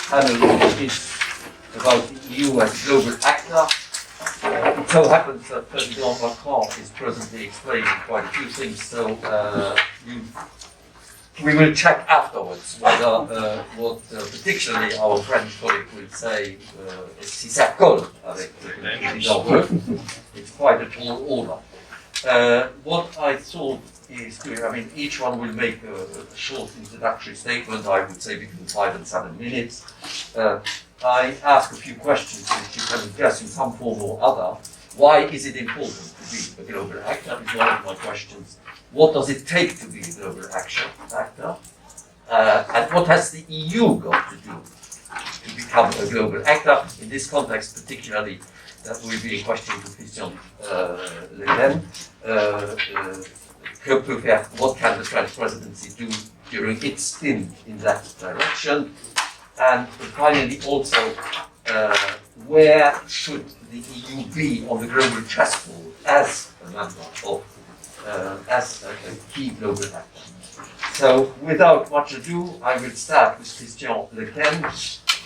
panel is about the EU as global actor. It so happens that President Macron is presently explaining quite a few things, so we will check afterwards whether what particularly our French colleague will say si ça colle avec it's quite a tall order. What I thought is clear. I mean, each one will make a short introductory statement, I would say between 5 and 7 minutes. I ask a few questions which you can address in some form or other. Why is it important to be a global actor is one of my questions. What does it take to be a global actor? And what has the EU got to do to become a global actor? In this context particularly, that will be a question to Christian Lequesne. What can the French presidency do during its stint in that direction? And finally also, where should the EU be on the global chessboard as a member of, as a key global actor? So without much ado, I will start with Christian Lequesne.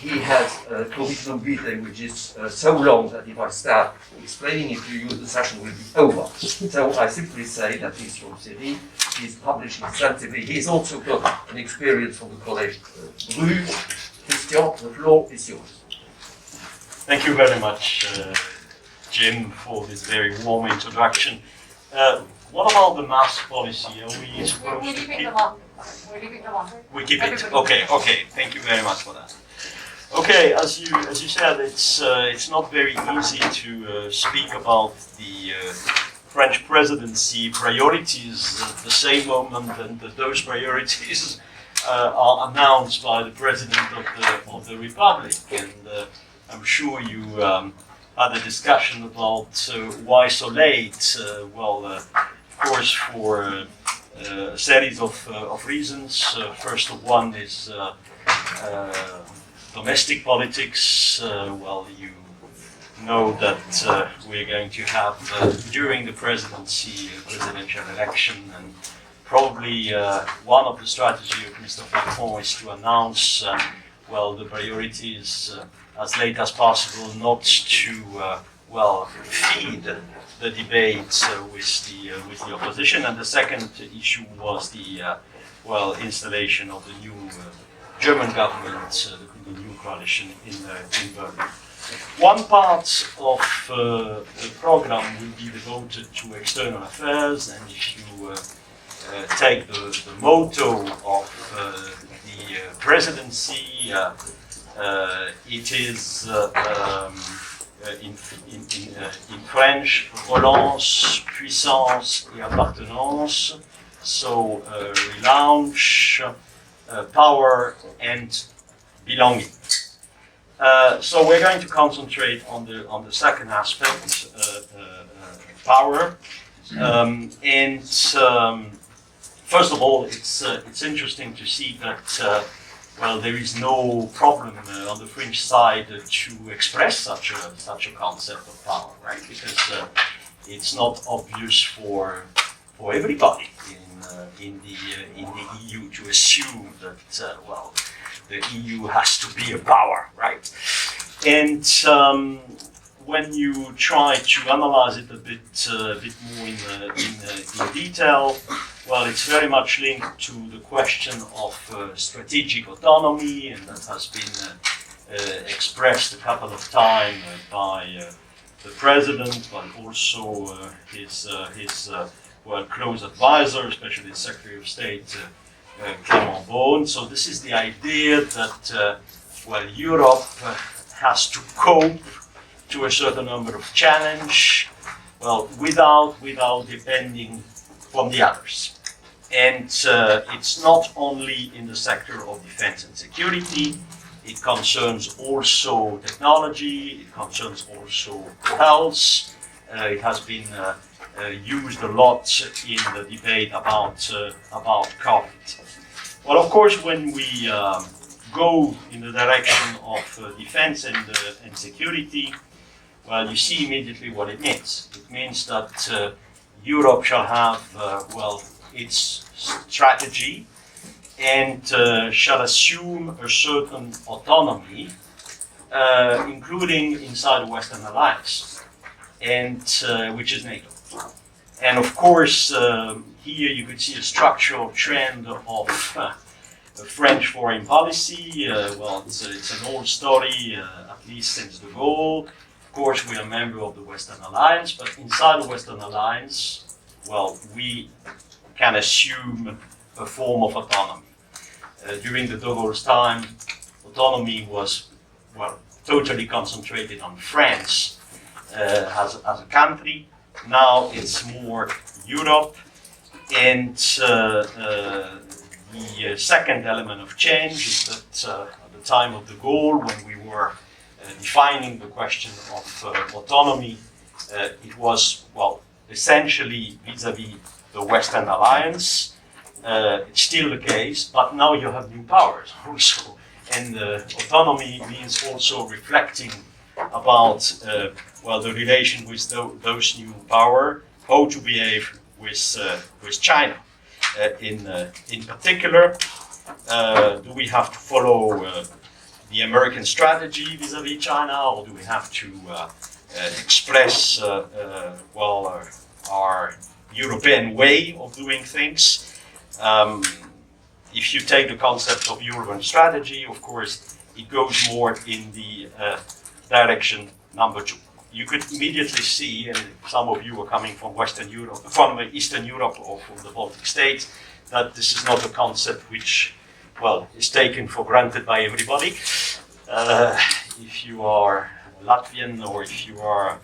He has a curriculum vitae which is so long that if I start explaining it to you, the session will be over. So I simply say that he's from CERI, he's published extensively. He's also got an experience from the Collège Bruges. Christian, the floor is yours. Thank you very much, Jim, for this very warm introduction. What about the mask policy? Are we supposed to keep? We're leaving them on. We keep it. Okay. Thank you very much for that. Okay, as you said, it's not very easy to speak about the French presidency priorities at the same moment, and that those priorities are announced by the president of the republic. And I'm sure you had a discussion about why so late. Of course, for a series of reasons. First of one is domestic politics. You know that we're going to have during the presidency a presidential election, and probably one of the strategies of Mr. Macron is to announce the priorities as late as possible, not to feed the debate with the opposition. And the second issue was the installation of the new German government, the new coalition in Berlin. One part of the program will be devoted to external affairs, and if you take the motto of the presidency, it is in French, relance, puissance et appartenance, so relaunch, power and belonging. So we're going to concentrate on the second aspect, power. First of all, it's interesting to see that there is no problem on the French side to express such a concept of power, right? Because it's not obvious for everybody in the EU to assume that the EU has to be a power, right? And when you try to analyze it a bit more in detail, it's very much linked to the question of strategic autonomy, and that has been expressed a couple of times by the president, but also his close advisor, especially the Secretary of State, Clement Beaune. So this is the idea that Europe has to cope to a certain number of challenges, without depending from the others. And it's not only in the sector of defense and security, it concerns also technology, it concerns also health. It has been used a lot in the debate about COVID. Well, of course, when we go in the direction of defense and security, you see immediately what it means. It means that Europe shall have, its strategy, and shall assume a certain autonomy, including inside the Western Alliance, and which is NATO. And of course, here you could see a structural trend of French foreign policy. Well, it's an old story, at least since de Gaulle. Of course, we are a member of the Western Alliance, but inside the Western Alliance, well, we can assume a form of autonomy. During the de Gaulle's time, autonomy was, well, totally concentrated on France as a country. Now it's more Europe, and the second element of change is that at the time of de Gaulle, when we were defining the question of autonomy, it was, well, essentially vis-à-vis the Western Alliance. It's still the case, but now you have new powers also, and autonomy means also reflecting about well, the relation with those new power, how to behave with China. In particular, do we have to follow the American strategy vis-à-vis China, or do we have to express well, our European way of doing things? If you take the concept of European strategy, of course, it goes more in the direction number 2. You could immediately see, and some of you are coming from Western Europe, from Eastern Europe or from the Baltic states, that this is not a concept which, well, is taken for granted by everybody. If you are Latvian or if you are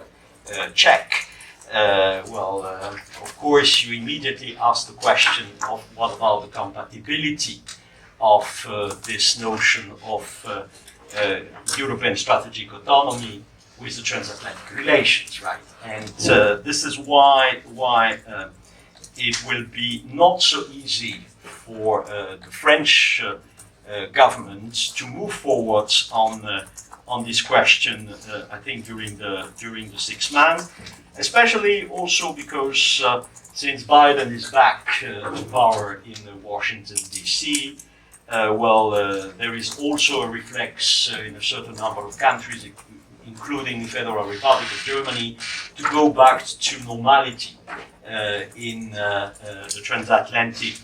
Czech, well, of course, you immediately ask the question of what about the compatibility of this notion of European strategic autonomy with the transatlantic relations, right? And this is why it will be not so easy for the French government to move forward on this question. I think during the 6 months, especially also because since Biden is back to power in Washington D.C. Well, there is also a reflex in a certain number of countries, including the Federal Republic of Germany, to go back to normality in the transatlantic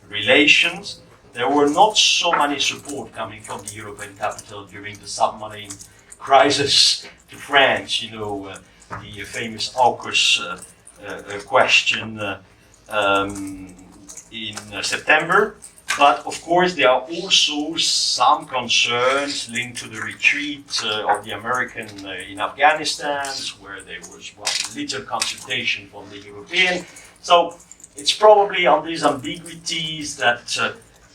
relations. There were not so many support coming from the European capital during the submarine crisis to France, you know, the famous AUKUS question in September. But of course, there are also some concerns linked to the retreat of the American in Afghanistan, where there was, well, little consultation from the European. So it's probably on these ambiguities that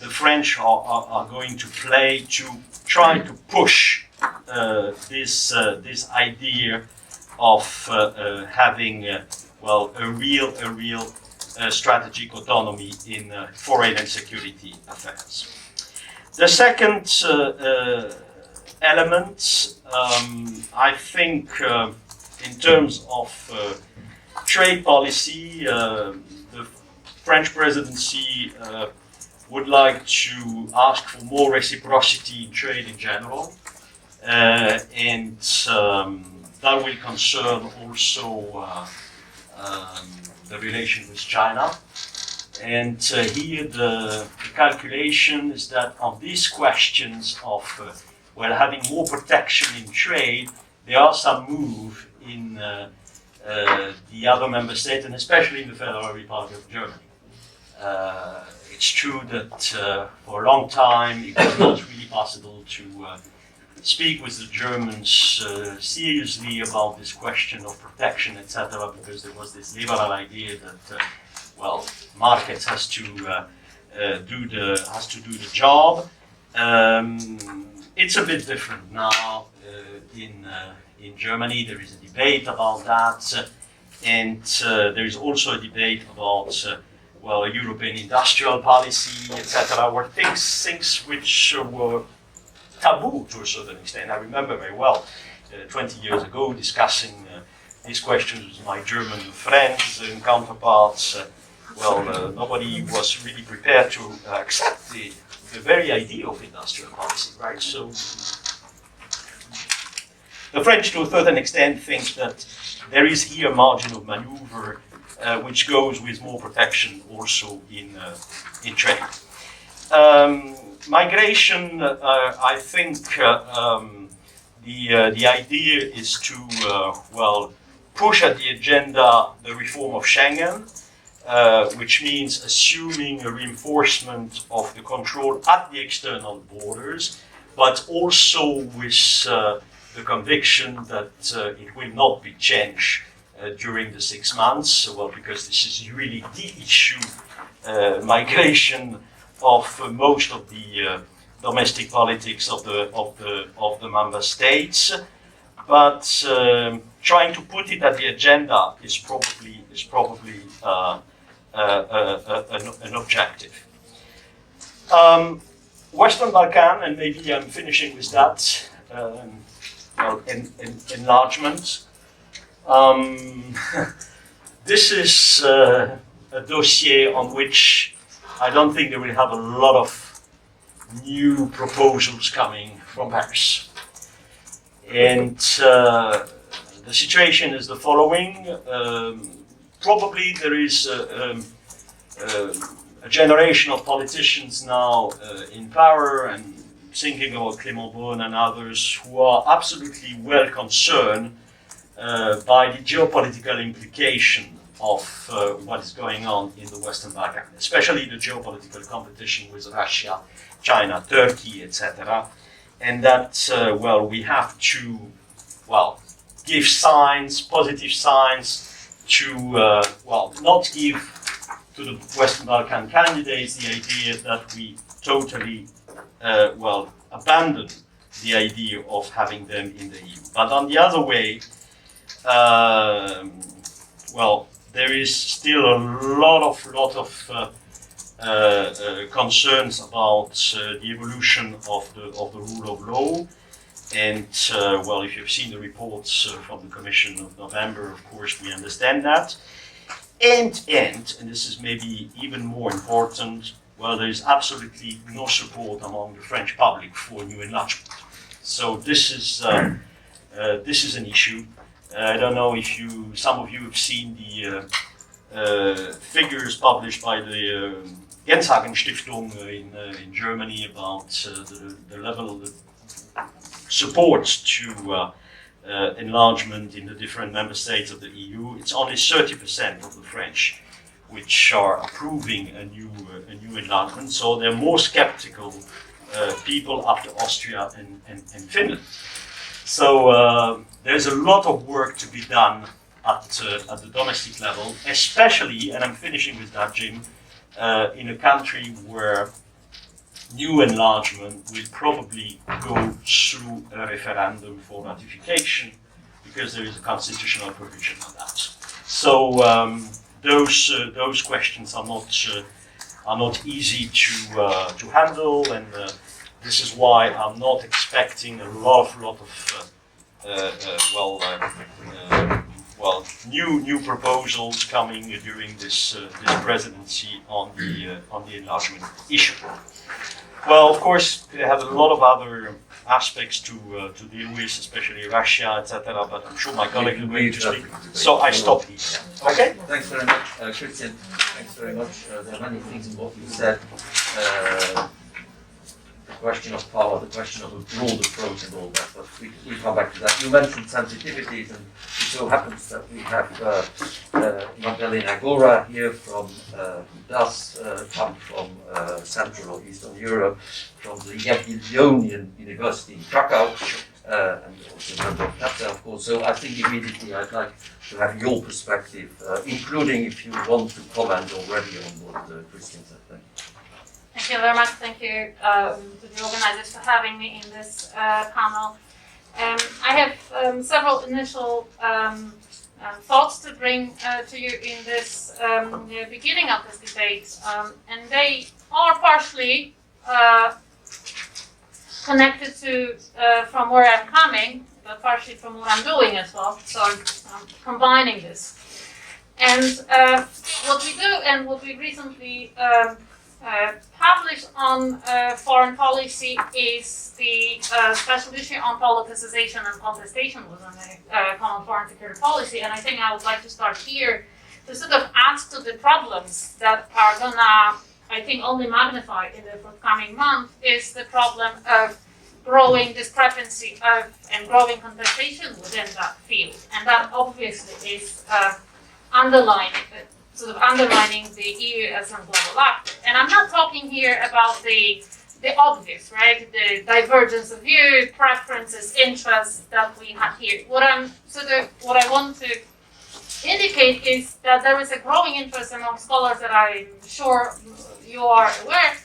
the French are going to play to try to push this idea of having well, a real strategic autonomy in foreign and security affairs. The second element, I think, in terms of trade policy, the French presidency would like to ask for more reciprocity in trade in general, and that will concern also the relation with China. And here the calculation is that on these questions of well, having more protection in trade, there are some move in the other member states, and especially in the Federal Republic of Germany. It's true that for a long time it was not really possible to speak with the Germans seriously about this question of protection, etc., because there was this liberal idea that well, markets has to do the job. It's a bit different now in Germany. There is a debate about that, and there is also a debate about well, a European industrial policy, etc., were things which were taboo to a certain extent. I remember very well 20 years ago discussing these questions with my German friends and counterparts, nobody was really prepared to accept the very idea of industrial policy, right? So the French, to a certain extent, think that there is here a margin of maneuver which goes with more protection also in trade. Migration, I think the idea is to, push at the agenda the reform of Schengen, which means assuming a reinforcement of the control at the external borders, but also with the conviction that it will not be changed during the 6 months. Well, because this is really the issue, migration of most of the domestic politics of the member states. But trying to put it at the agenda is probably an objective. Western Balkan, and maybe I'm finishing with that. Enlargement. This is a dossier on which I don't think they will have a lot of new proposals coming from Paris. And the situation is the following. Probably there is a generation of politicians now in power and thinking about Clément Beaune and others who are absolutely well concerned by the geopolitical implication of what is going on in the Western Balkan, especially the geopolitical competition with Russia, China, Turkey, etc. And that, we have to, give signs, positive signs to, not give to the Western Balkan candidates the idea that we totally abandon the idea of having them in the EU. But on the other way, there is still a lot of concerns about the evolution of the rule of law. And if you've seen the reports from the Commission of November, of course, we understand that. And this is maybe even more important, there is absolutely no support among the French public for new enlargement. So this is an issue. I don't know if some of you have seen the figures published by the Genshagen Stiftung in Germany about the level of the support to enlargement in the different member states of the EU. It's only 30% of the French which are approving a new enlargement. So they're more skeptical people after Austria and Finland. So there's a lot of work to be done at the domestic level, especially, and I'm finishing with that, Jim, in a country where new enlargement will probably go through a referendum for ratification, because there is a constitutional provision on that. So those questions are not easy to handle, and this is why I'm not expecting a lot of new proposals coming during this presidency on the enlargement issue. Well, of course, they have a lot of other aspects to deal with, especially Russia, etc. But I'm sure my colleague will going to speak. So I stop here. Okay. Thanks very much, Christian. Thanks very much. There are many things in what you said. The question of power, the question of a broad approach and all that, but we'll come back to that. You mentioned sensitivities, and it so happens that we have Magdalena Góra here who does come from Central or Eastern Europe, from the Jagiellonian University in Krakow, and also a member of TEPSA, of course. So I think immediately I'd like to have your perspective, including if you want to comment already on what Christian said. Thank you. Thank you very much. Thank you to the organizers for having me in this panel. I have several initial thoughts to bring to you in this the beginning of this debate, and they are partially connected to from where I'm coming, but partially from what I'm doing as well. So I'm combining this. And what we do and what we recently published on foreign policy is the special issue on politicization and contestation within the common foreign security policy. And I think I would like to start here to sort of add to the problems that are gonna, I think, only magnify in the forthcoming month is the problem of growing discrepancy and growing contestation within that field. And that obviously is underlining the EU as a global actor. And I'm not talking here about the obvious, right? The divergence of view, preferences, interests that we have here. What I want to indicate is that there is a growing interest among scholars that I'm sure you are aware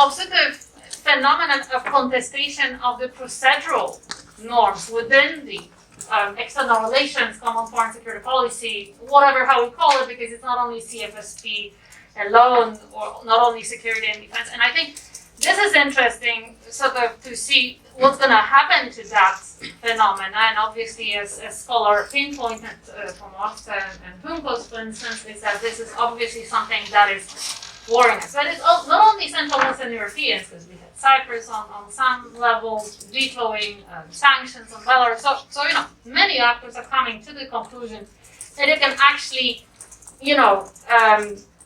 of sort of phenomenon of contestation of the procedural norms within the external relations, common foreign security policy, whatever how we call it, because it's not only CFSP alone, or not only security and defense. And I think this is interesting, sort of, to see what's going to happen to that phenomena. And obviously, as a scholar pinpointed from Oxford and Hunkos, for instance, is that this is obviously something that is worrying us. But it's not only Central Western Europeans, because we had Cyprus on some level vetoing sanctions on Belarus. So you know, many actors are coming to the conclusion that it can actually,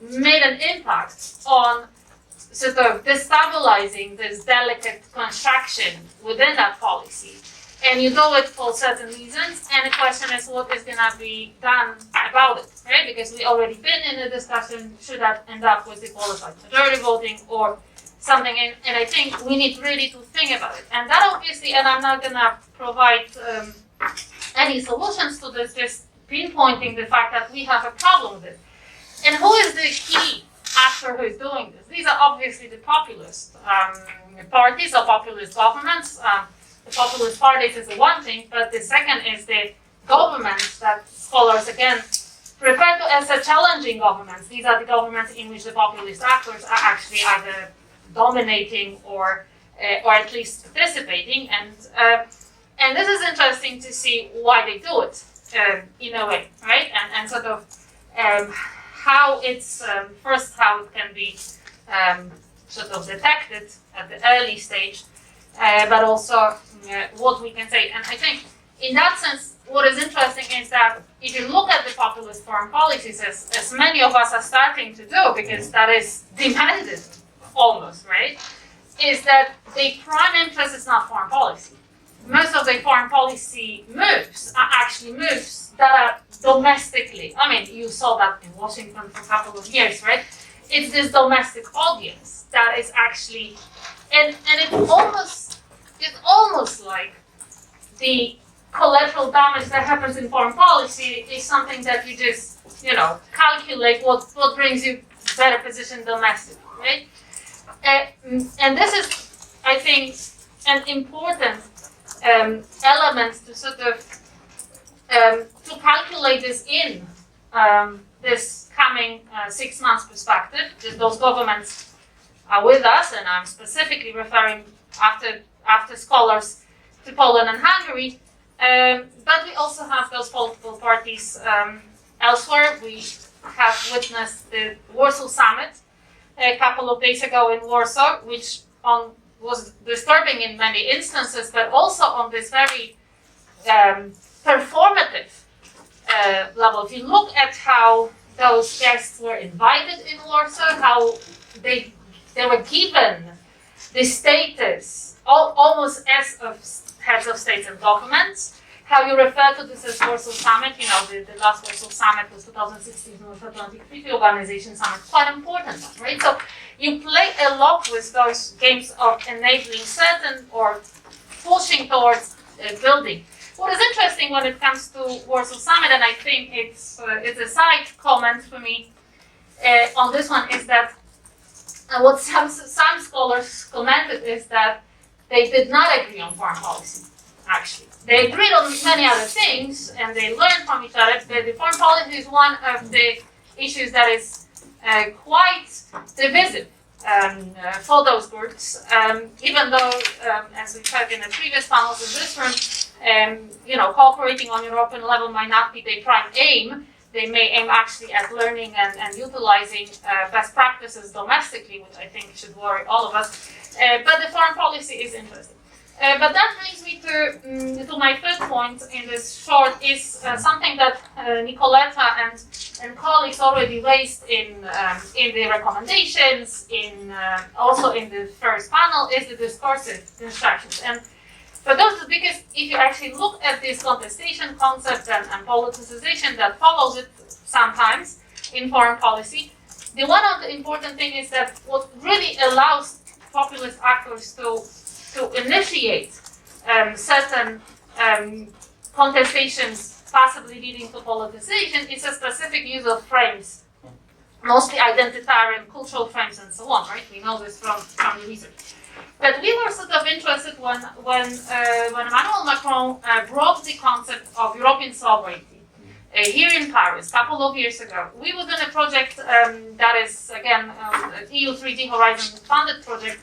made an impact on sort of destabilizing this delicate construction within that policy. And you do it for certain reasons, and the question is what is going to be done about it, right? Because we already been in a discussion, should that end up with the qualified majority voting or something, and I think we need really to think about it. And that obviously, and I'm not going to provide any solutions to this, just pinpointing the fact that we have a problem with it. And who is the key actor who is doing this? These are obviously the populist parties or populist governments. The populist parties is the one thing, but the second is the governments that scholars, again, refer to as a challenging governments. These are the governments in which the populist actors are actually either dominating or at least participating. And this is interesting to see why they do it in a way, right? And sort of how it's, first how it can be sort of detected at the early stage, but also what we can say. And I think in that sense, what is interesting is that if you look at the populist foreign policies, as many of us are starting to do, because that is demanded almost, right, is that the prime interest is not foreign policy. Most of the foreign policy moves are actually moves that are domestically. I mean, you saw that in Washington for a couple of years, right? It's this domestic audience that is actually, and it's almost like the collateral damage that happens in foreign policy is something that you just, calculate what brings you better position domestically, right? And this is, I think, an important element to sort of to calculate this in this coming 6 months perspective. Just those governments are with us, and I'm specifically referring after scholars to Poland and Hungary. But we also have those political parties elsewhere. We have witnessed the Warsaw Summit a couple of days ago in Warsaw, which was disturbing in many instances, but also on this very performative level. If you look at how those guests were invited in Warsaw, how they were given the status almost as of heads of states and governments, how you refer to this as Warsaw Summit, the last Warsaw Summit was 2016 North Atlantic Treaty Organization Summit, quite important one, right? So you play a lot with those games of enabling certain or pushing towards building. What is interesting when it comes to Warsaw Summit, and I think it's a side comment for me on this one, is that what some scholars commented is that they did not agree on foreign policy, actually. They agreed on many other things, and they learned from each other, but the foreign policy is one of the issues that is quite divisive for those groups, even though, as we've heard in the previous panels in this room, cooperating on European level might not be their prime aim. they may aim actually at learning and utilizing best practices domestically, which I think should worry all of us. But the foreign policy is interesting. But that brings me to my third point in this short is something that Nicoletta and colleagues already raised in the recommendations, also in the first panel, is the discursive instructions. And for those, because if you actually look at this contestation concept and politicization that follows it sometimes in foreign policy, the one of the important thing is that what really allows populist actors to initiate certain contestations, possibly leading to politicization, is a specific use of frames, mostly identitarian, cultural frames, and so on. Right? We know this from the research. But we were sort of interested when Emmanuel Macron brought the concept of European sovereignty here in Paris a couple of years ago. We were doing a project that is, again, EU 3D Horizon funded project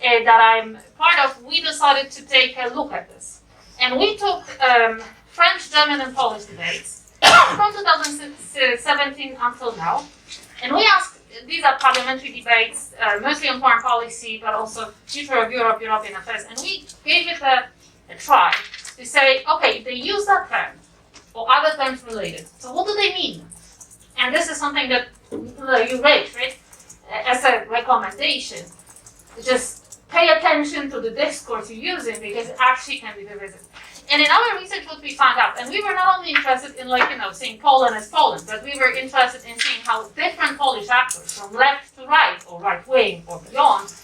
that I'm part of. We decided to take a look at this. And we took French, German, and Polish debates from 2017 until now. And we asked, these are parliamentary debates, mostly on foreign policy, but also future of Europe, European affairs. And we gave it a try to say, okay, if they use that term or other terms related, so what do they mean? And this is something that you raised, right? As a recommendation. Just pay attention to the discourse you're using because it actually can be divisive. And in our research, what we found out, and we were not only interested in, seeing Poland as Poland, but we were interested in seeing how different Polish actors, from left to right, or right wing, or beyond,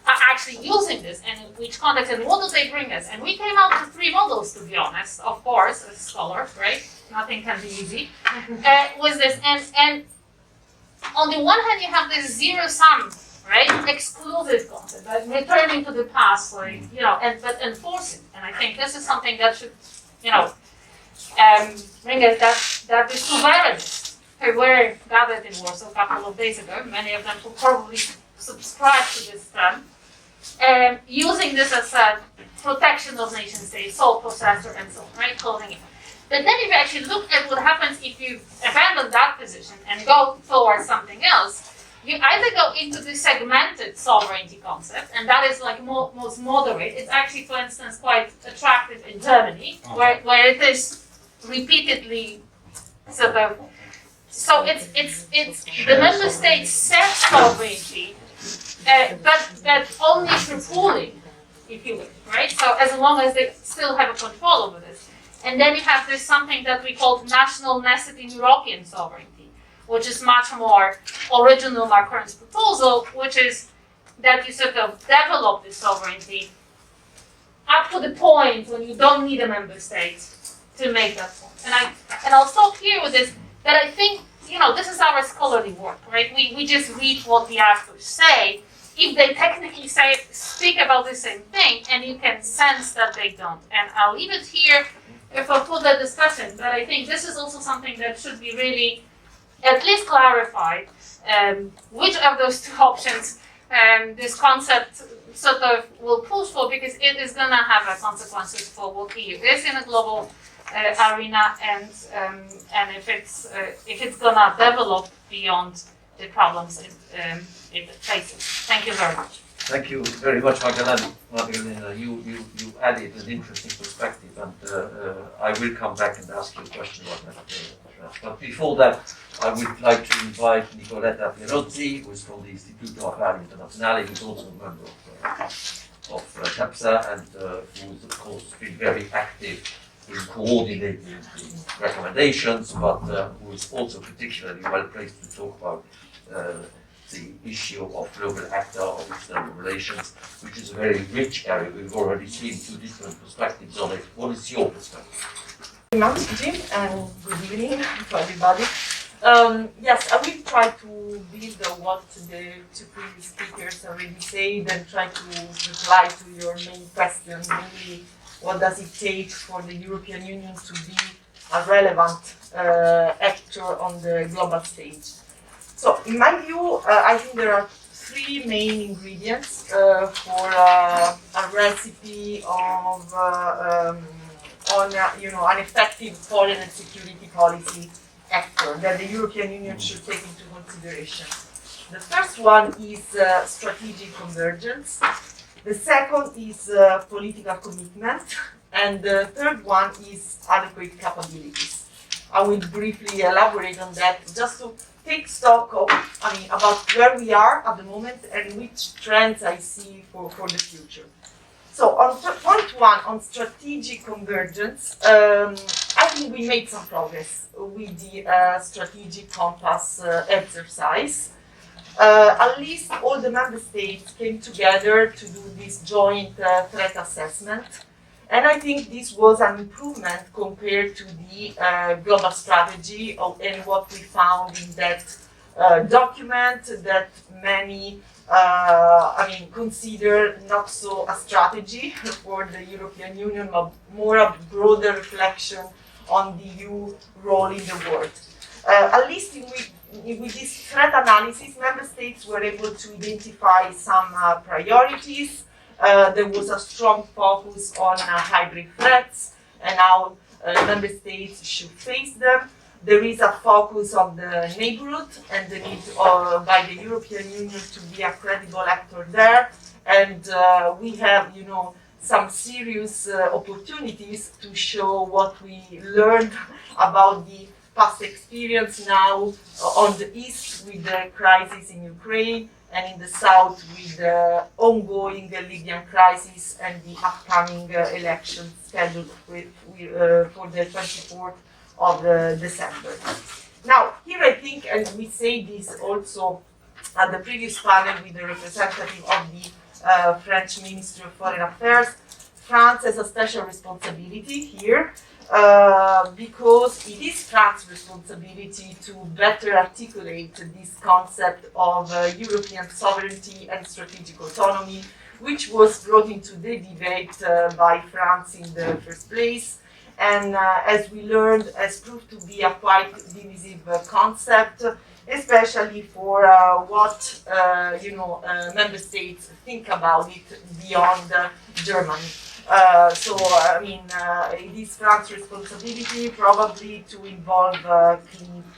are actually using this, and in which context, and what do they bring us? And we came out with 3 models, to be honest, of course, as scholars, right? Nothing can be easy. Was this, and on the one hand, you have this zero-sum, right, exclusive concept, like returning to the past, but enforcing. And I think this is something that should, bring us that the sovereignists who were gathered in Warsaw a couple of days ago, many of them who probably subscribe to this term, using this as a protection of nation states, sole possessor, and so on, right, clothing it. But then if you actually look at what happens if you abandon that position and go towards something else, you either go into the segmented sovereignty concept, and that is most moderate. It's actually, for instance, quite attractive in Germany, where it is repeatedly sort of. So it's the member states set sovereignty, but only for pooling, if you will, right? So as long as they still have a control over this, and then you have this something that we call national nested in European sovereignty, which is much more original Macron's proposal, which is that you sort of develop this sovereignty up to the point when you don't need a member state to make that point. And I'll stop here with this, that I think, this is our scholarly work, right? We just read what the actors say. If they technically speak about the same thing, and you can sense that they don't. And I'll leave it here for further discussion, but I think this is also something that should be really at least clarified, which of those 2 options this concept sort of will push for, because it is going to have consequences for what EU is in a global arena, and if it's going to develop beyond the problems it faces. Thank you very much. Thank you very much, Magdalena. You added an interesting perspective, and I will come back and ask you a question about that. But before that, I would like to invite Nicoletta Pirozzi, who is from the Istituto Affari Internazionali, who is also a member of TEPSA, and who is, of course, been very active in coordinating the recommendations, but who is also particularly well placed to talk about the issue of global actor of external relations, which is a very rich area. We've already seen 2 different perspectives on it. What is your perspective? Good morning, Jim, and good evening to everybody. Yes, I will try to build what the 2 previous speakers already said and try to reply to your main question, mainly what does it take for the European Union to be a relevant actor on the global stage. So, in my view, I think there are 3 main ingredients for a recipe of an effective foreign and security policy actor that the European Union should take into consideration. The first one is strategic convergence. The second is political commitment. And the third one is adequate capabilities. I will briefly elaborate on that just to take stock of, about where we are at the moment and which trends I see for the future. So on point one, on strategic convergence, I think we made some progress with the strategic compass exercise. At least all the member states came together to do this joint threat assessment. And I think this was an improvement compared to the global strategy and what we found in that document that many, consider not so a strategy for the European Union, but more a broader reflection on the EU role in the world. At least with this threat analysis, member states were able to identify some priorities. There was a strong focus on hybrid threats and how member states should face them. There is a focus on the neighborhood and the need by the European Union to be a credible actor there. And we have, some serious opportunities to show what we learned about the past experience now on the east with the crisis in Ukraine, and in the south with the ongoing Libyan crisis and the upcoming elections scheduled for the 24th of December. Now, here I think, and we say this also at the previous panel with the representative of the French Ministry of Foreign Affairs, France has a special responsibility here. Because it is France's responsibility to better articulate this concept of European sovereignty and strategic autonomy, which was brought into the debate by France in the first place, and as we learned, has proved to be a quite divisive concept, especially for what member states think about it beyond Germany. It is France's responsibility probably to involve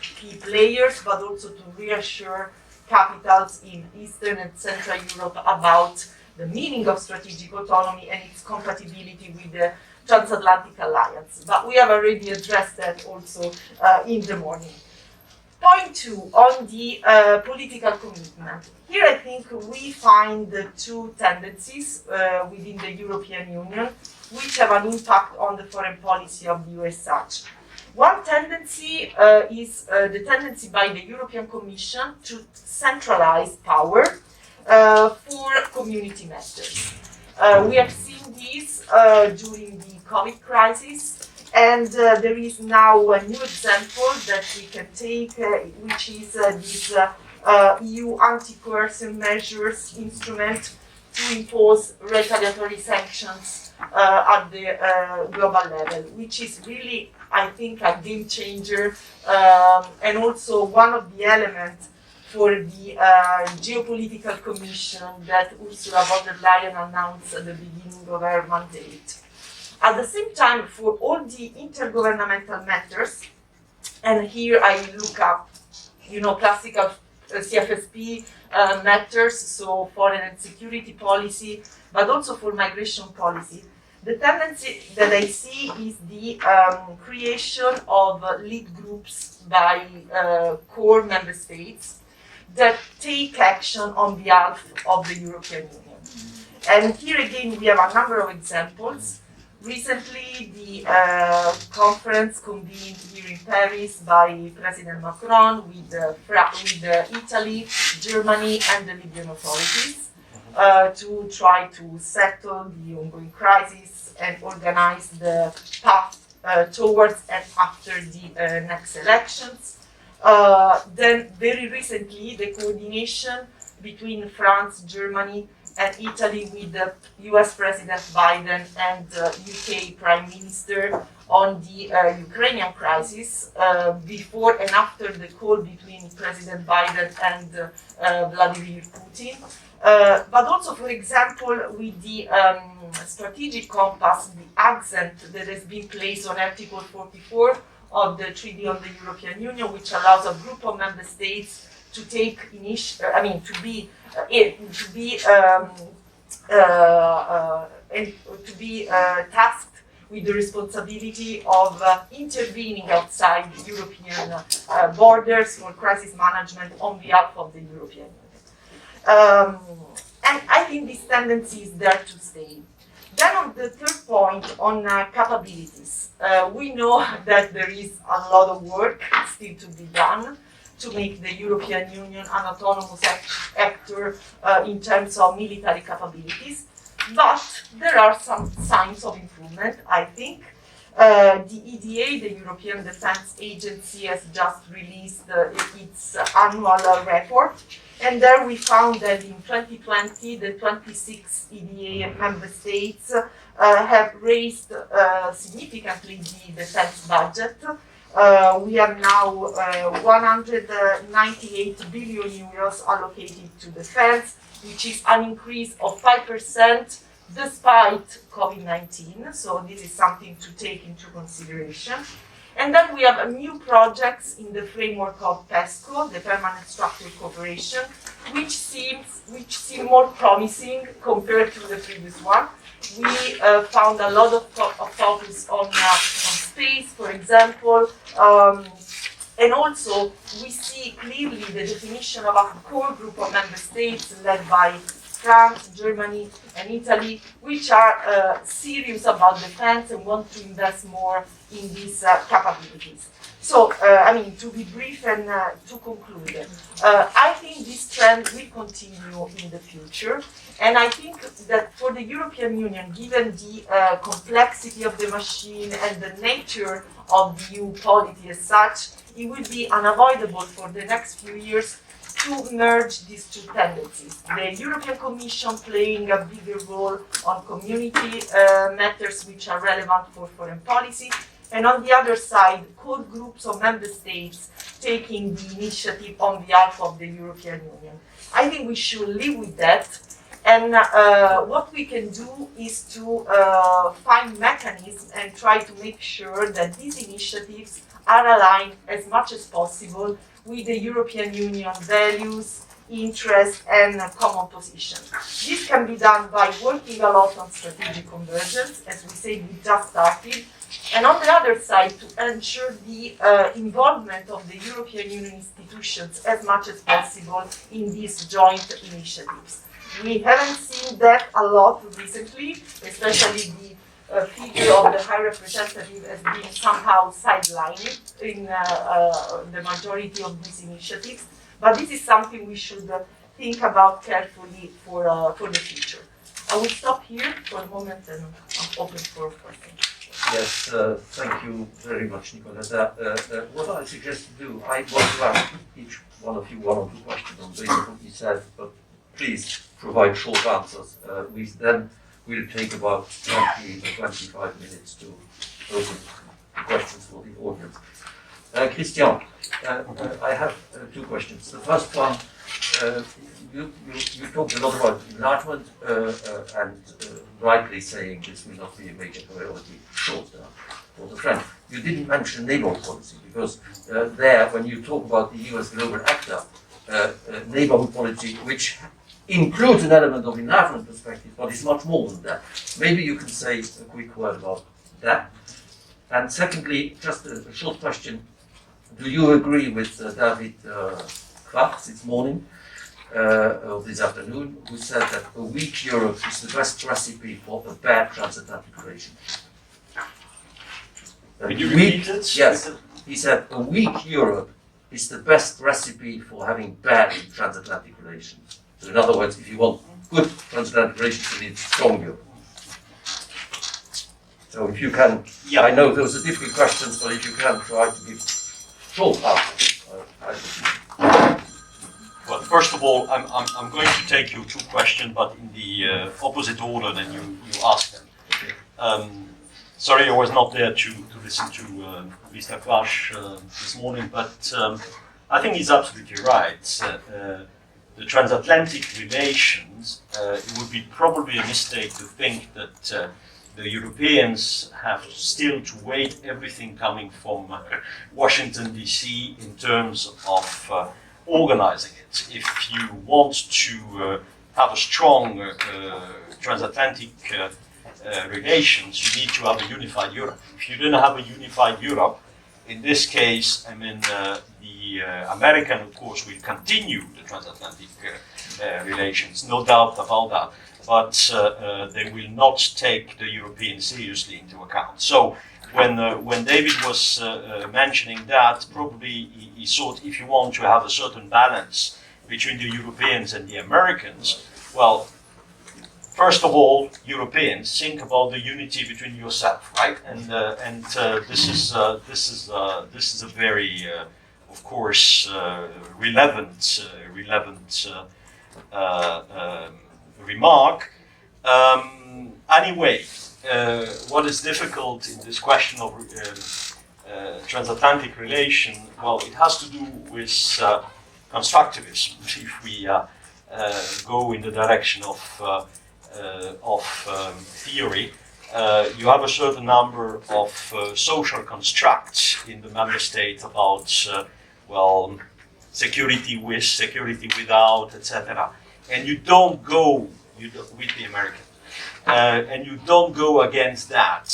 key players, but also to reassure capitals in Eastern and Central Europe about the meaning of strategic autonomy and its compatibility with the transatlantic alliance. But we have already addressed that also in the morning. Point two, on the political commitment. Here I think we find the two tendencies within the European Union which have an impact on the foreign policy of the EU as such. One tendency is the tendency by the European Commission to centralize power for community matters. We have seen this during the COVID crisis. And there is now a new example that we can take, which is this EU anti-coercion measures instrument to impose retaliatory sanctions at the global level, which is really, I think, a game changer and also one of the elements for the geopolitical commission that Ursula von der Leyen announced at the beginning of her mandate. At the same time, for all the intergovernmental matters, and here I look up, classical CFSP matters, so foreign and security policy, but also for migration policy. The tendency that I see is the creation of lead groups by core member states that take action on behalf of the European Union. And here again, we have a number of examples. Recently, the conference convened here in Paris by President Macron with Italy, Germany, and the Libyan authorities to try to settle the ongoing crisis and organize the path towards and after the next elections. Then, very recently, the coordination between France, Germany, and Italy with the US President Biden and UK Prime Minister on the Ukrainian crisis before and after the call between President Biden and Vladimir Putin. But also, for example, with the strategic compass, the accent that has been placed on Article 44 of the Treaty on the European Union, which allows a group of member states to take tasked with the responsibility of intervening outside European borders for crisis management on behalf of the European Union. And I think this tendency is there to stay. Then on the third point on capabilities, we know that there is a lot of work still to be done to make the European Union an autonomous actor in terms of military capabilities. But there are some signs of improvement, I think. The EDA, the European Defence Agency, has just released its annual report. And there we found that in 2020, the 26 EDA member states have raised significantly the defense budget. We have now 198 billion euros allocated to defense, which is an increase of 5% despite COVID-19. So this is something to take into consideration. And then we have new projects in the framework of PESCO, the Permanent Structured Cooperation, which seem more promising compared to the previous one. We found a lot of focus on space, for example, and also we see clearly the definition of a core group of member states led by France, Germany, and Italy, which are serious about defense and want to invest more in these capabilities. So, to be brief and to conclude, I think this trend will continue in the future, and I think that for the European Union, given the complexity of the machine and the nature of the EU polity as such, it will be unavoidable for the next few years to merge these two tendencies. The European Commission playing a bigger role on community matters which are relevant for foreign policy, and on the other side, core groups of member states taking the initiative on behalf of the European Union. I think we should live with that, and what we can do is to find mechanisms and try to make sure that these initiatives are aligned as much as possible with the European Union values, interests, and common position. This can be done by working a lot on strategic convergence, as we say, we just started, and on the other side, to ensure the involvement of the European Union institutions as much as possible in these joint initiatives. We haven't seen that a lot recently, especially the figure of the High Representative has been somehow sidelined in the majority of these initiatives, but this is something we should think about carefully for the future. I will stop here for a moment and I'm open for questions. Yes, thank you very much, Nicoletta. What I suggest to do, I want to ask each one of you one or two questions on based on what you said, but please provide short answers. We then will take about 20 to 25 minutes to open questions for the audience. Christian, I have two questions. The first one, you talked a lot about enlargement and rightly saying this will not be a major priority short term for the French. You didn't mention neighbourhood policy because there, when you talk about the EU as global actor, neighbourhood policy, which includes an element of enlargement perspective, but it's much more than that. Maybe you can say a quick word about that. And secondly, just a short question. Do you agree with David Clark this morning, or this afternoon, who said that a weak Europe is the best recipe for a bad transatlantic relationship? Can you repeat it? Yes, he said a weak Europe is the best recipe for having bad transatlantic relations. So in other words, if you want good transatlantic relations, you need strong Europe. So if you can, yeah. I know those are difficult questions, but if you can try to give short answers. Well, first of all, I'm going to take your two questions, but in the opposite order than you asked them. Okay. Sorry, I was not there to listen to Mr. Klasch this morning, but I think he's absolutely right. The transatlantic relations, it would be probably a mistake to think that the Europeans have still to wait everything coming from Washington DC in terms of organizing it. If you want to have a strong transatlantic relations, you need to have a unified Europe. If you don't have a unified Europe, in this case, I mean, the American, of course, will continue the transatlantic relations, no doubt about that, but they will not take the Europeans seriously into account. So when David was mentioning that, probably he thought if you want to have a certain balance between the Europeans and the Americans, well, first of all, Europeans, think about the unity between yourself, right? And this is a very, of course, relevant remark. Anyway, what is difficult in this question of transatlantic relation? Well, it has to do with constructivism. If we go in the direction of theory, you have a certain number of social constructs in the member states about, well, security with, security without, etc. And you don't go with the American, and you don't go against that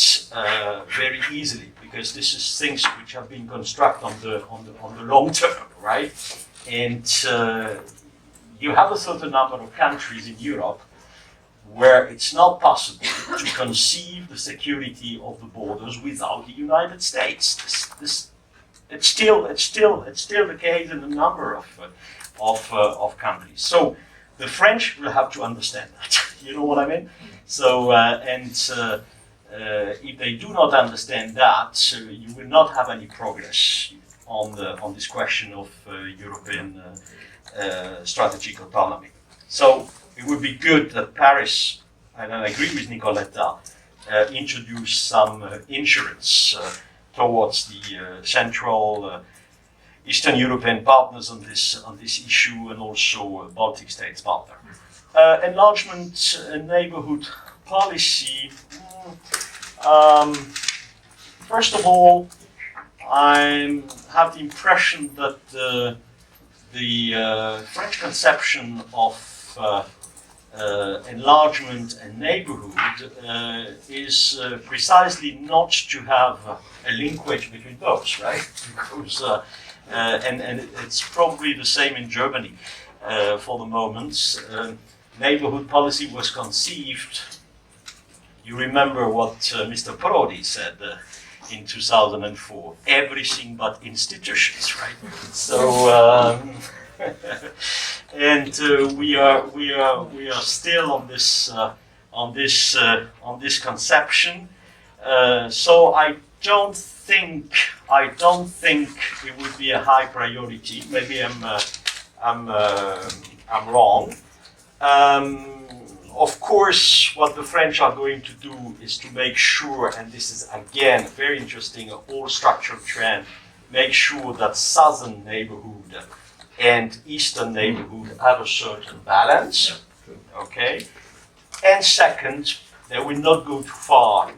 very easily, because this is things which have been constructed on the long term, right? And you have a certain number of countries in Europe where it's not possible to conceive the security of the borders without the United States. It's still the case in a number of countries. So the French will have to understand that. You know what I mean? So if they do not understand that, you will not have any progress on this question of European strategic autonomy. So it would be good that Paris, and I agree with Nicoletta, introduce some insurance towards the Central Eastern European partners on this issue, and also Baltic states partner. Enlargement and neighborhood policy. First of all, I have the impression that the French conception of enlargement and neighborhood is precisely not to have a linkage between those, right? Because and it's probably the same in Germany for the moment. Neighborhood policy was conceived. You remember what Mr. Prodi said in 2004: everything but institutions, right? So. And we are still on this conception. So I don't think it would be a high priority. Maybe I'm wrong. Of course, what the French are going to do is to make sure, and this is again very interesting, a whole structural trend, make sure that southern neighborhood and eastern neighborhood have a certain balance, okay? And second, they will not go too far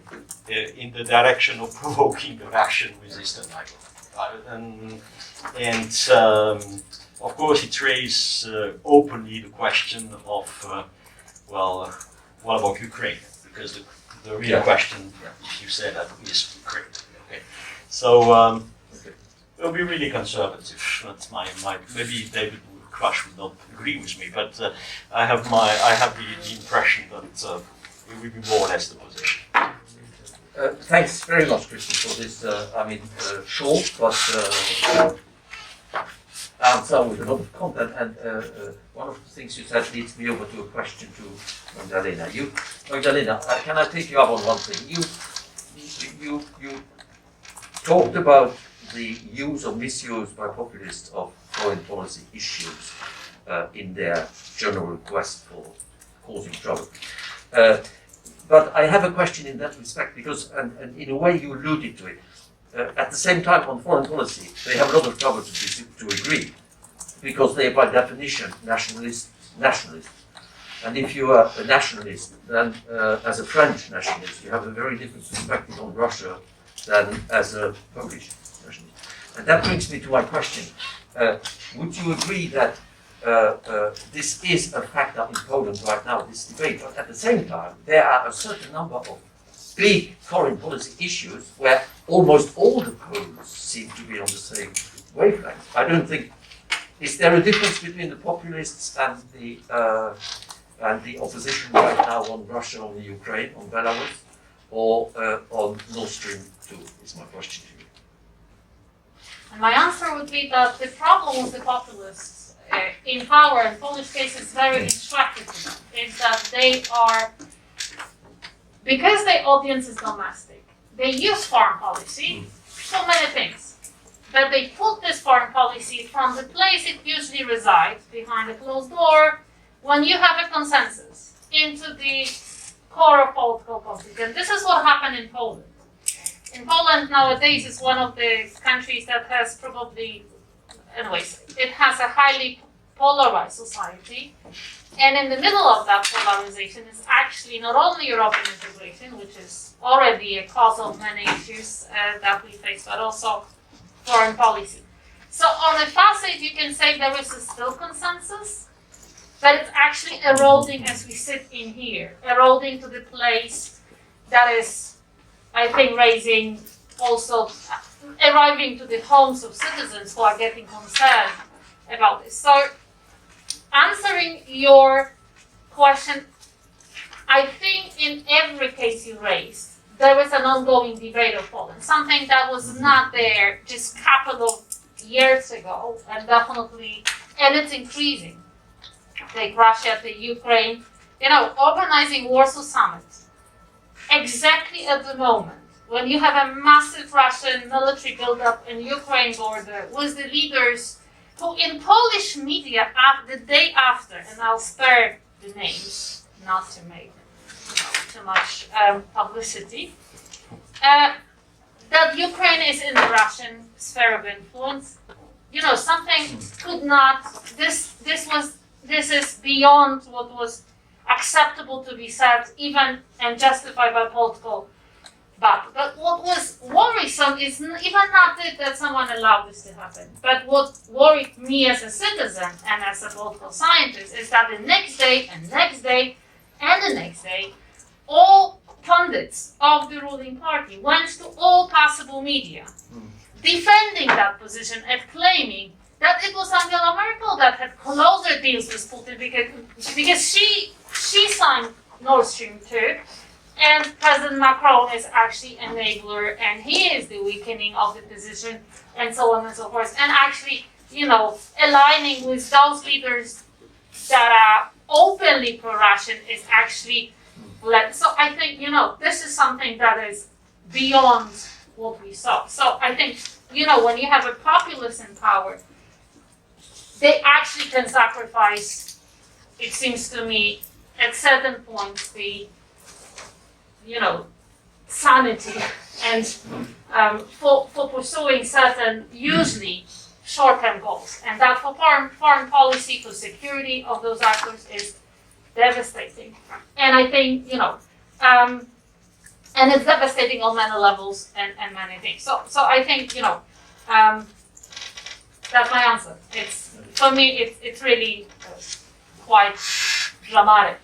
in the direction of provoking the Russian with eastern neighborhood. And of course, it raises openly the question of, well, what about Ukraine? Because the real question, if you say that, is Ukraine, okay? So, we'll be really conservative. That's my maybe David Crush would not agree with me, but I have the impression that it will be more or less the position. Thanks very much, Christian, for this. Short but answer with a lot of content. And one of the things you said leads me over to a question to Magdalena. Magdalena, can I take you up on one thing? You talked about the use or misuse by populists of foreign policy issues in their general quest for causing trouble. But I have a question in that respect, because, and in a way you alluded to it, at the same time on foreign policy, they have a lot of trouble to agree, because they are by definition nationalist. And if you are a nationalist, then as a French nationalist, you have a very different perspective on Russia than as a Polish nationalist. And that brings me to my question. Would you agree that this is a factor in Poland right now, this debate, but at the same time, there are a certain number of big foreign policy issues where almost all the Poles seem to be on the same wavelength? I don't think, is there a difference between the populists and the opposition right now on Russia, on the Ukraine, on Belarus, or on Nord Stream 2, is my question to you. And my answer would be that the problem with the populists in power, in Polish case, is very instructive to them, is that they are, because their audience is domestic, they use foreign policy for many things. But they put this foreign policy from the place it usually resides, behind a closed door, when you have a consensus, into the core of political conflict. And this is what happened in Poland. In Poland nowadays is one of the countries that has probably, anyways, it has a highly polarized society. And in the middle of that polarization is actually not only European integration, which is already a cause of many issues that we face, but also foreign policy. So on the facade, you can say there is a still consensus, but it's actually eroding as we sit in here, eroding to the place that is, I think, raising also, arriving to the homes of citizens who are getting concerned about this. So answering your question, I think in every case you raised, there is an ongoing debate of Poland, something that was not there just a couple of years ago, and definitely, and it's increasing. Take Russia, take Ukraine, organizing Warsaw Summit, exactly at the moment when you have a massive Russian military buildup in Ukraine border with the leaders who in Polish media the day after, and I'll spare the names not to make too much publicity, that Ukraine is in the Russian sphere of influence. Something could not, this is beyond what was acceptable to be said, even and justified by political battle. But what was worrisome is even not that someone allowed this to happen, but what worried me as a citizen and as a political scientist is that the next day and next day and the next day, all pundits of the ruling party went to all possible media, defending that position and claiming that it was Angela Merkel that had closer deals with Putin because she signed Nord Stream 2, and President Macron is actually an enabler, and he is the weakening of the position, and so on and so forth. And actually, aligning with those leaders that are openly pro-Russian is actually led. So I think, this is something that is beyond what we saw. So I think, when you have a populace in power, they actually can sacrifice, it seems to me, at certain points, the, sanity and for pursuing certain, usually, short-term goals. And that for foreign policy, for security of those actors is devastating. And I think, and it's devastating on many levels and many things. So I think, that's my answer. For me, it's really quite dramatic.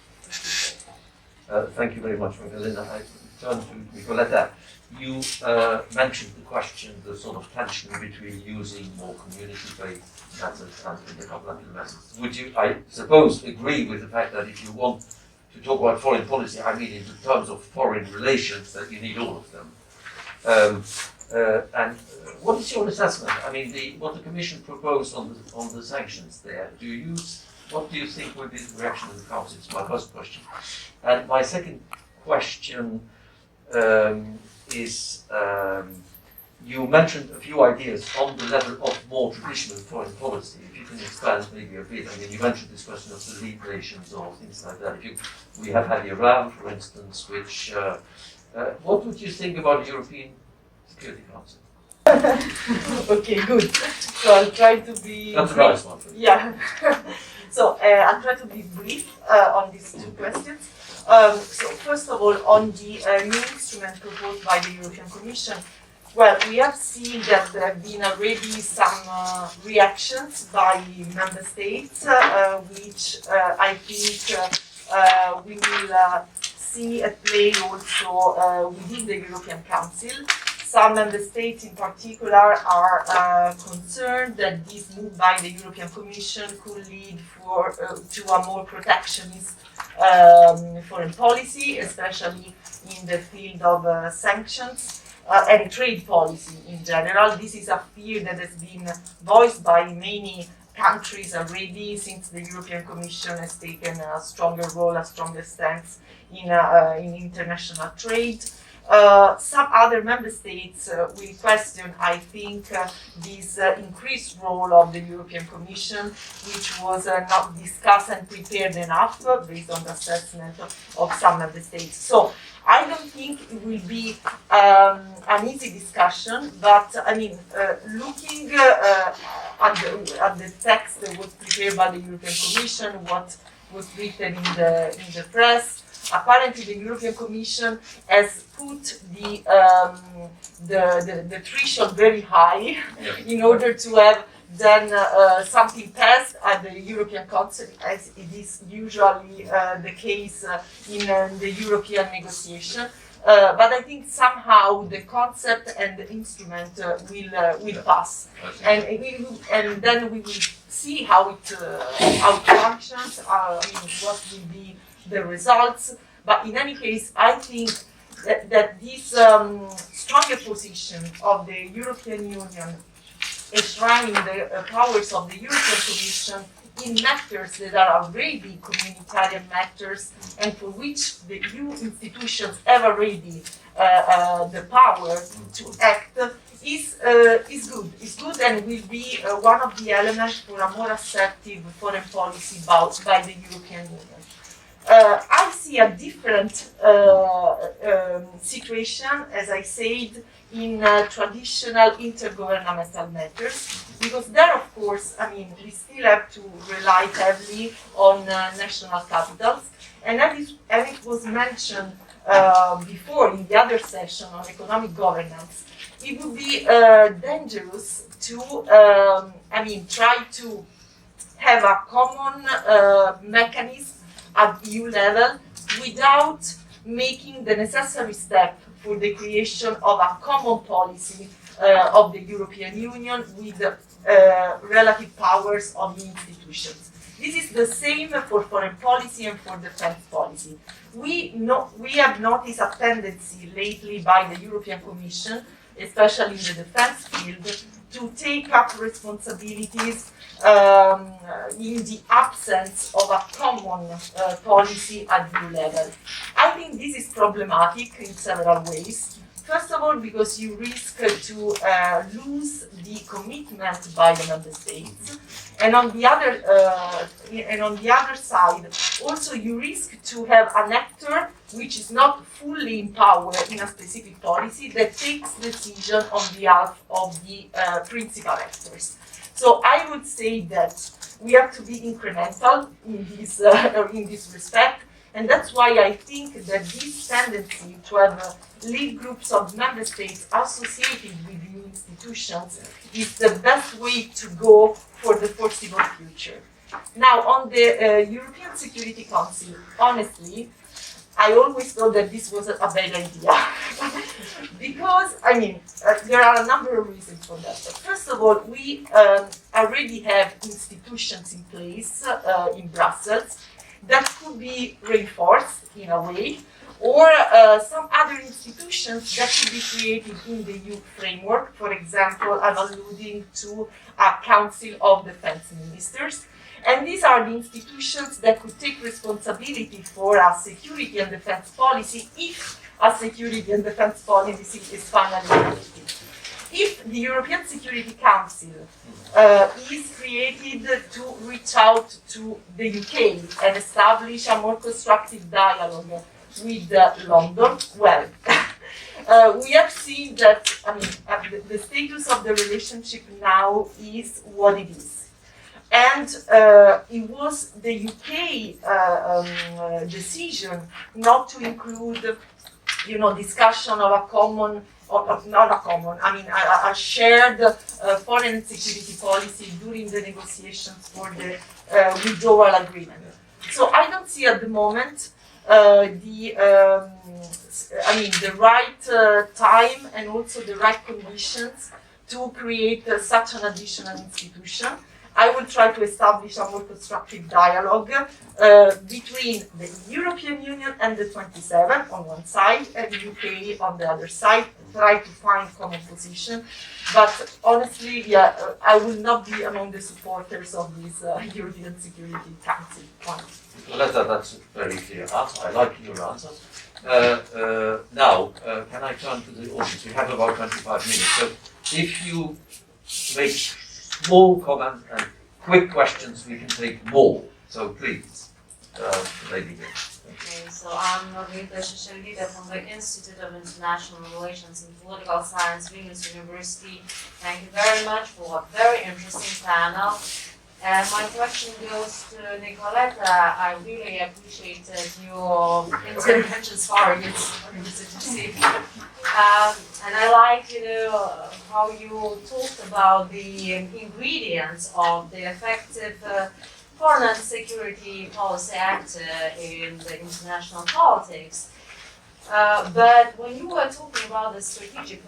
Thank you very much, Magdalena. I turn to Nicoletta. You mentioned the question, the sort of tension between using more community-based methods and intergovernmental methods. Would you, I suppose, agree with the fact that if you want to talk about foreign policy, I mean in terms of foreign relations, that you need all of them? And what is your assessment? I mean, what the Commission proposed on the sanctions there, what do you think will be the reaction of the Council? It's my first question. And my second question is, you mentioned a few ideas on the level of more traditional foreign policy. If you can expand maybe a bit. I mean, you mentioned this question of the lead nations or things like that. We have had Iran, for instance, which, what would you think about the European Security Council? Okay, good. So I'll try to be. That's a nice one. Yeah. So I'll try to be brief on these two questions. So first of all, on the new instrument proposed by the European Commission, well, we have seen that there have been already some reactions by member states, which I think we will see at play also within the European Council. Some member states in particular are concerned that this move by the European Commission could lead to a more protectionist foreign policy, especially in the field of sanctions and trade policy in general. This is a fear that has been voiced by many countries already since the European Commission has taken a stronger role, a stronger stance in international trade. Some other member states will question, I think, this increased role of the European Commission, which was not discussed and prepared enough based on the assessment of some member states. So I don't think it will be an easy discussion, but I mean, looking at the text that was prepared by the European Commission, what was written in the press, apparently the European Commission has put the threshold very high in order to have then something passed at the European Council, as it is usually the case in the European negotiation. But I think somehow the concept and the instrument will pass, and then we will see how it functions. What will be the results. But in any case, I think that this stronger position of the European Union enshrining the powers of the European Commission in matters that are already communitarian matters and for which the EU institutions have already the power to act is good. It's good and will be one of the elements for a more assertive foreign policy by the European Union. I see a different situation, as I said, in traditional intergovernmental matters, because there, of course, I mean, we still have to rely heavily on national capitals, and it was mentioned before in the other session on economic governance. It would be dangerous to, try to have a common mechanism at EU level without making the necessary step for the creation of a common policy of the European Union with relative powers of the institutions. This is the same for foreign policy and for defense policy. We have noticed a tendency lately by the European Commission, especially in the defense field, to take up responsibilities in the absence of a common policy at EU level. I think this is problematic in several ways. First of all, because you risk to lose the commitment by the member states, and on the other side, also you risk to have an actor which is not fully in power in a specific policy that takes decision on behalf of the principal actors. So I would say that we have to be incremental in this respect, and that's why I think that this tendency to have lead groups of member states associated with new institutions is the best way to go for the foreseeable future. Now, on the European Security Council, honestly, I always thought that this was a bad idea. Because, there are a number of reasons for that. First of all, we already have institutions in place in Brussels that could be reinforced in a way, or some other institutions that could be created in the EU framework. For example, I'm alluding to a Council of Defense Ministers. And these are the institutions that could take responsibility for our security and defense policy if a security and defense policy is finally adopted. If the European Security Council is created to reach out to the UK and establish a more constructive dialogue with London, well, we have seen that, I mean, the status of the relationship now is what it is. And it was the UK decision not to include, discussion of a common, or not a common, I mean, a shared foreign security policy during the negotiations for the withdrawal agreement. So I don't see at the moment the right time and also the right conditions to create such an additional institution. I will try to establish a more constructive dialogue between the European Union and the 27 on one side and the UK on the other side, try to find common position. But honestly, I will not be among the supporters of this European Security Council. Nicoletta, that's a very clear answer. I like your answer. Now, can I turn to the audience? We have about 25 minutes. So if you make small comments and quick questions, we can take more. So please, lady here. Okay, so I'm Magdalena Góra from the Institute of International Relations and Political Science, Vilnius University. Thank you very much for a very interesting panel. And my question goes to Nicoletta. I really appreciated your intervention. Sorry, it's easy. And I like, how you talked about the ingredients of the effective foreign and security policy actor in the international politics. But when you were talking about the strategic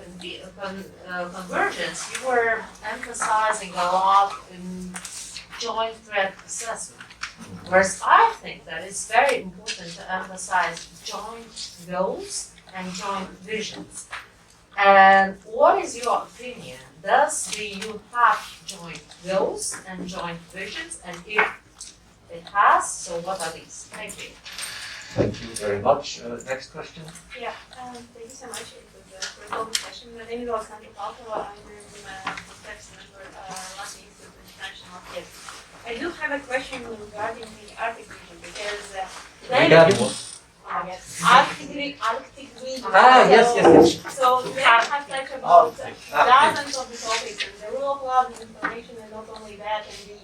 convergence, you were emphasizing a lot in joint threat assessment. Whereas I think that it's very important to emphasize joint goals and joint visions. And what is your opinion? Does the EU have joint goals and joint visions? And if it has, so what are these? Thank you. Thank you very much. Next question. Yeah, thank you so much. It was a great whole discussion. My name is Alexandra Palkova. I'm the TEPSA member Latvia Institute of International Affairs. I do have a question regarding the Arctic region because Regarding what? Arctic region. Yes. So they have touched about dozens of the topics and the rule of law and information, and not only that, and the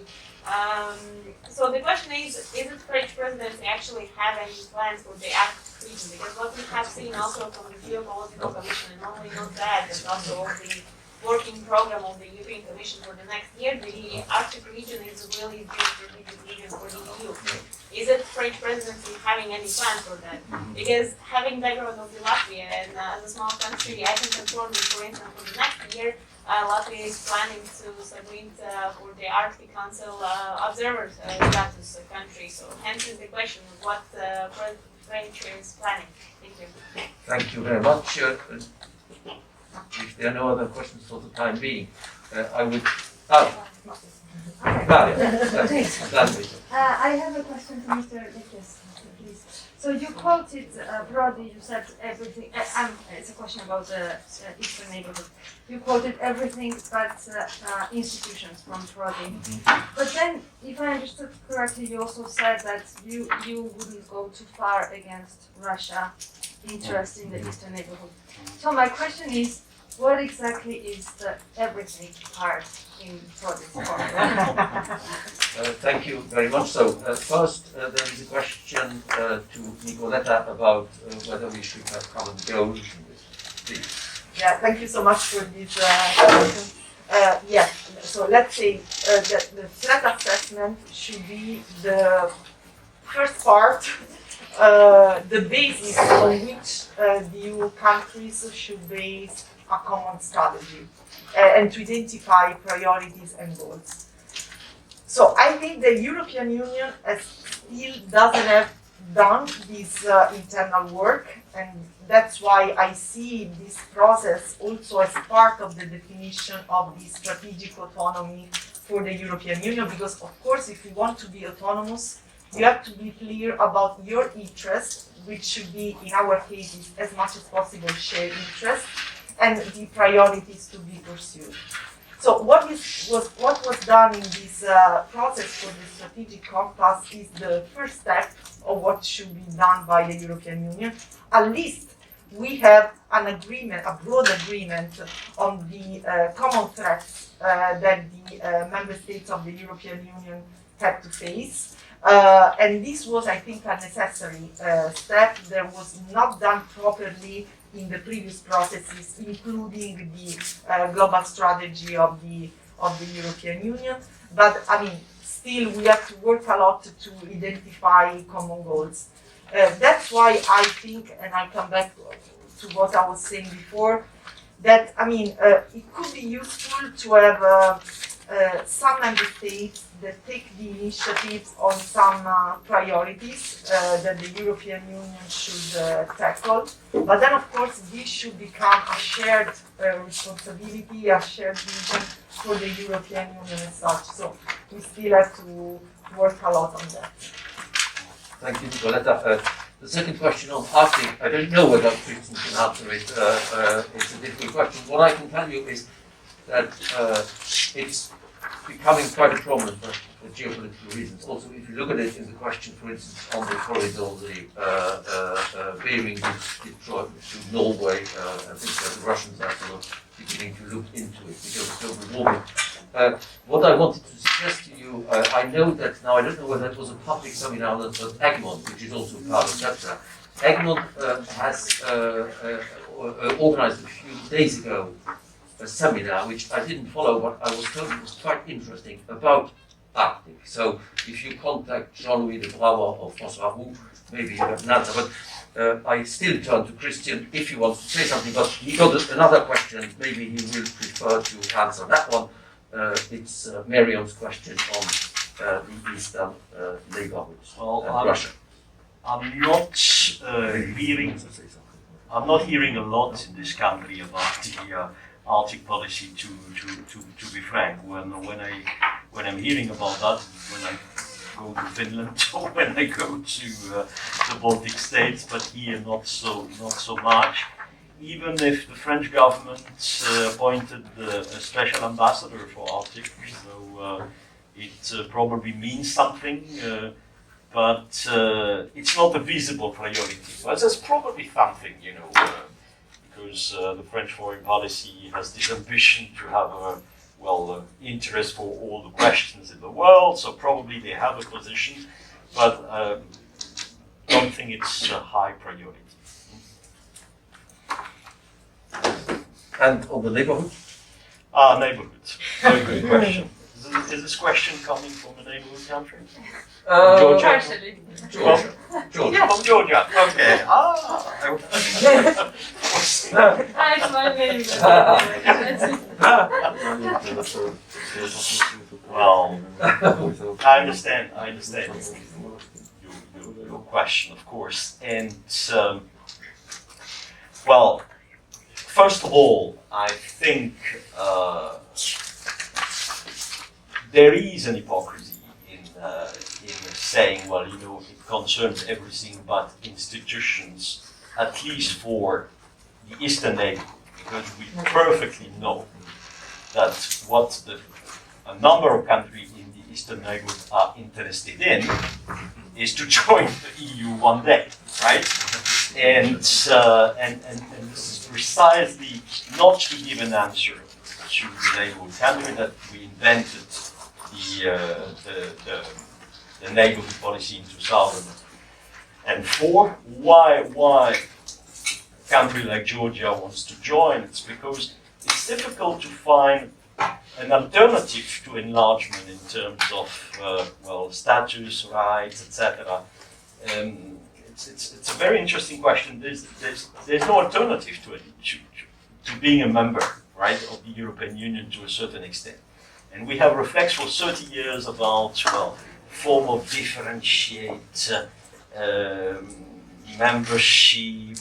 so the question is it French presidency actually have any plans for the Arctic region? Because what we have seen also from the Geopolitical Commission, and not only not that, but also the working program of the European Commission for the next year, the Arctic region is a really big strategic region for the EU. Is it French presidency having any plans for that? Because having background of the Latvia and as a small country, I can confirm that, for instance, for the next year, Latvia is planning to submit for the Arctic Council observer status country. So hence is the question of what French is planning. Thank you. Thank you very much. If there are no other questions for the time being, I would. I have a question for Mr. Lequesne, please. So you quoted broadly, you said everything, it's a question about the Eastern neighborhood. You quoted everything but institutions from Prodi. But then, if I understood correctly, you also said that you wouldn't go too far against Russia interest in the Eastern neighborhood. So my question is, what exactly is the everything part in Prodi? Thank you very much. So first, there is a question to Nicoletta about whether we should have common goals. Please. Yeah, thank you so much for this question. So let's say that the threat assessment should be the first part, the basis on which the EU countries should base a common strategy and to identify priorities and goals. So I think the European Union still doesn't have done this internal work, and that's why I see this process also as part of the definition of the strategic autonomy for the European Union, because of course if you want to be autonomous, you have to be clear about your interests, which should be, in our cases, as much as possible shared interests, and the priorities to be pursued. So what was done in this process for the strategic compass is the first step of what should be done by the European Union, at least we have an agreement, a broad agreement on the common threats that the member states of the European Union had to face. And this was, I think, a necessary step that was not done properly in the previous processes, including the global strategy of the European Union. But I mean, still we have to work a lot to identify common goals. That's why I think, and I come back to what I was saying before, that I mean, it could be useful to have some member states that take the initiatives on some priorities that the European Union should tackle. But then, of course, this should become a shared responsibility, a shared vision for the European Union as such. So we still have to work a lot on that. Thank you, Nicoletta. The second question on Arctic, I don't know whether Christian can answer it. It's a difficult question. What I can tell you is that it's becoming quite a problem for geopolitical reasons. Also, if you look at it in the question, for instance, on the corridor, the Bering Detroit to Norway, I think that the Russians are sort of beginning to look into it because of global warming. What I wanted to suggest to you, I know that now, I don't know whether that was a public seminar, but Egmont, which is also part of TEPSA. Egmont has organized a few days ago a seminar, which I didn't follow, but I was told it was quite interesting, about Arctic. So if you contact Jean-Louis de Brouwer or François Roux, maybe you have an answer. But I still turn to Christian if you want to say something, but he got another question, maybe he will prefer to answer that one. It's Marion's question on the eastern neighborhoods and Russia. I'm not hearing a lot in this country about the Arctic policy. To be frank, when I'm hearing about that, when I go to Finland or when I go to the Baltic states, but here not so much. Even if the French government appointed a special ambassador for Arctic, so it probably means something, but it's not a visible priority. But there's probably something, because the French foreign policy has this ambition to have a interest for all the questions in the world, so probably they have a position, but don't think it's a high priority. And on the neighborhood? Neighborhood. Very good question. Is this question coming from a neighborhood country? Georgia. Partially. Georgia. From Georgia. Okay. It's my name. Well, I understand your question, of course. And, first of all, I think there is an hypocrisy in saying, it concerns everything but institutions, at least for the Eastern neighborhood, because we perfectly know that what a number of countries in the Eastern neighborhood are interested in is to join the EU one day, right? And this is precisely not to give an answer to the neighborhood country that we invented the neighborhood policy in 2004. Why a country like Georgia wants to join? It's because it's difficult to find an alternative to enlargement in terms of status, rights, etc. It's a very interesting question. There's no alternative to it, to being a member, right, of the European Union to a certain extent. And we have reflected for 30 years about form of differentiate membership,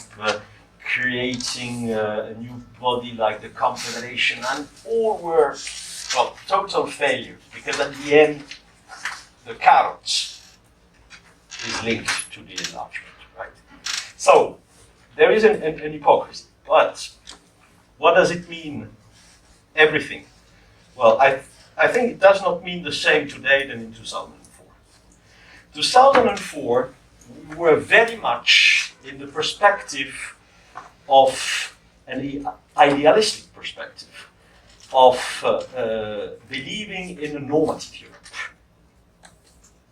creating a new body like the Confederation, and all were total failure, because at the end the carrot is linked to the enlargement, right? So there is an hypocrisy, but what does it mean? Everything. Well, I think it does not mean the same today than in 2004. 2004, we were very much in the perspective of an idealistic perspective of believing in a normative Europe.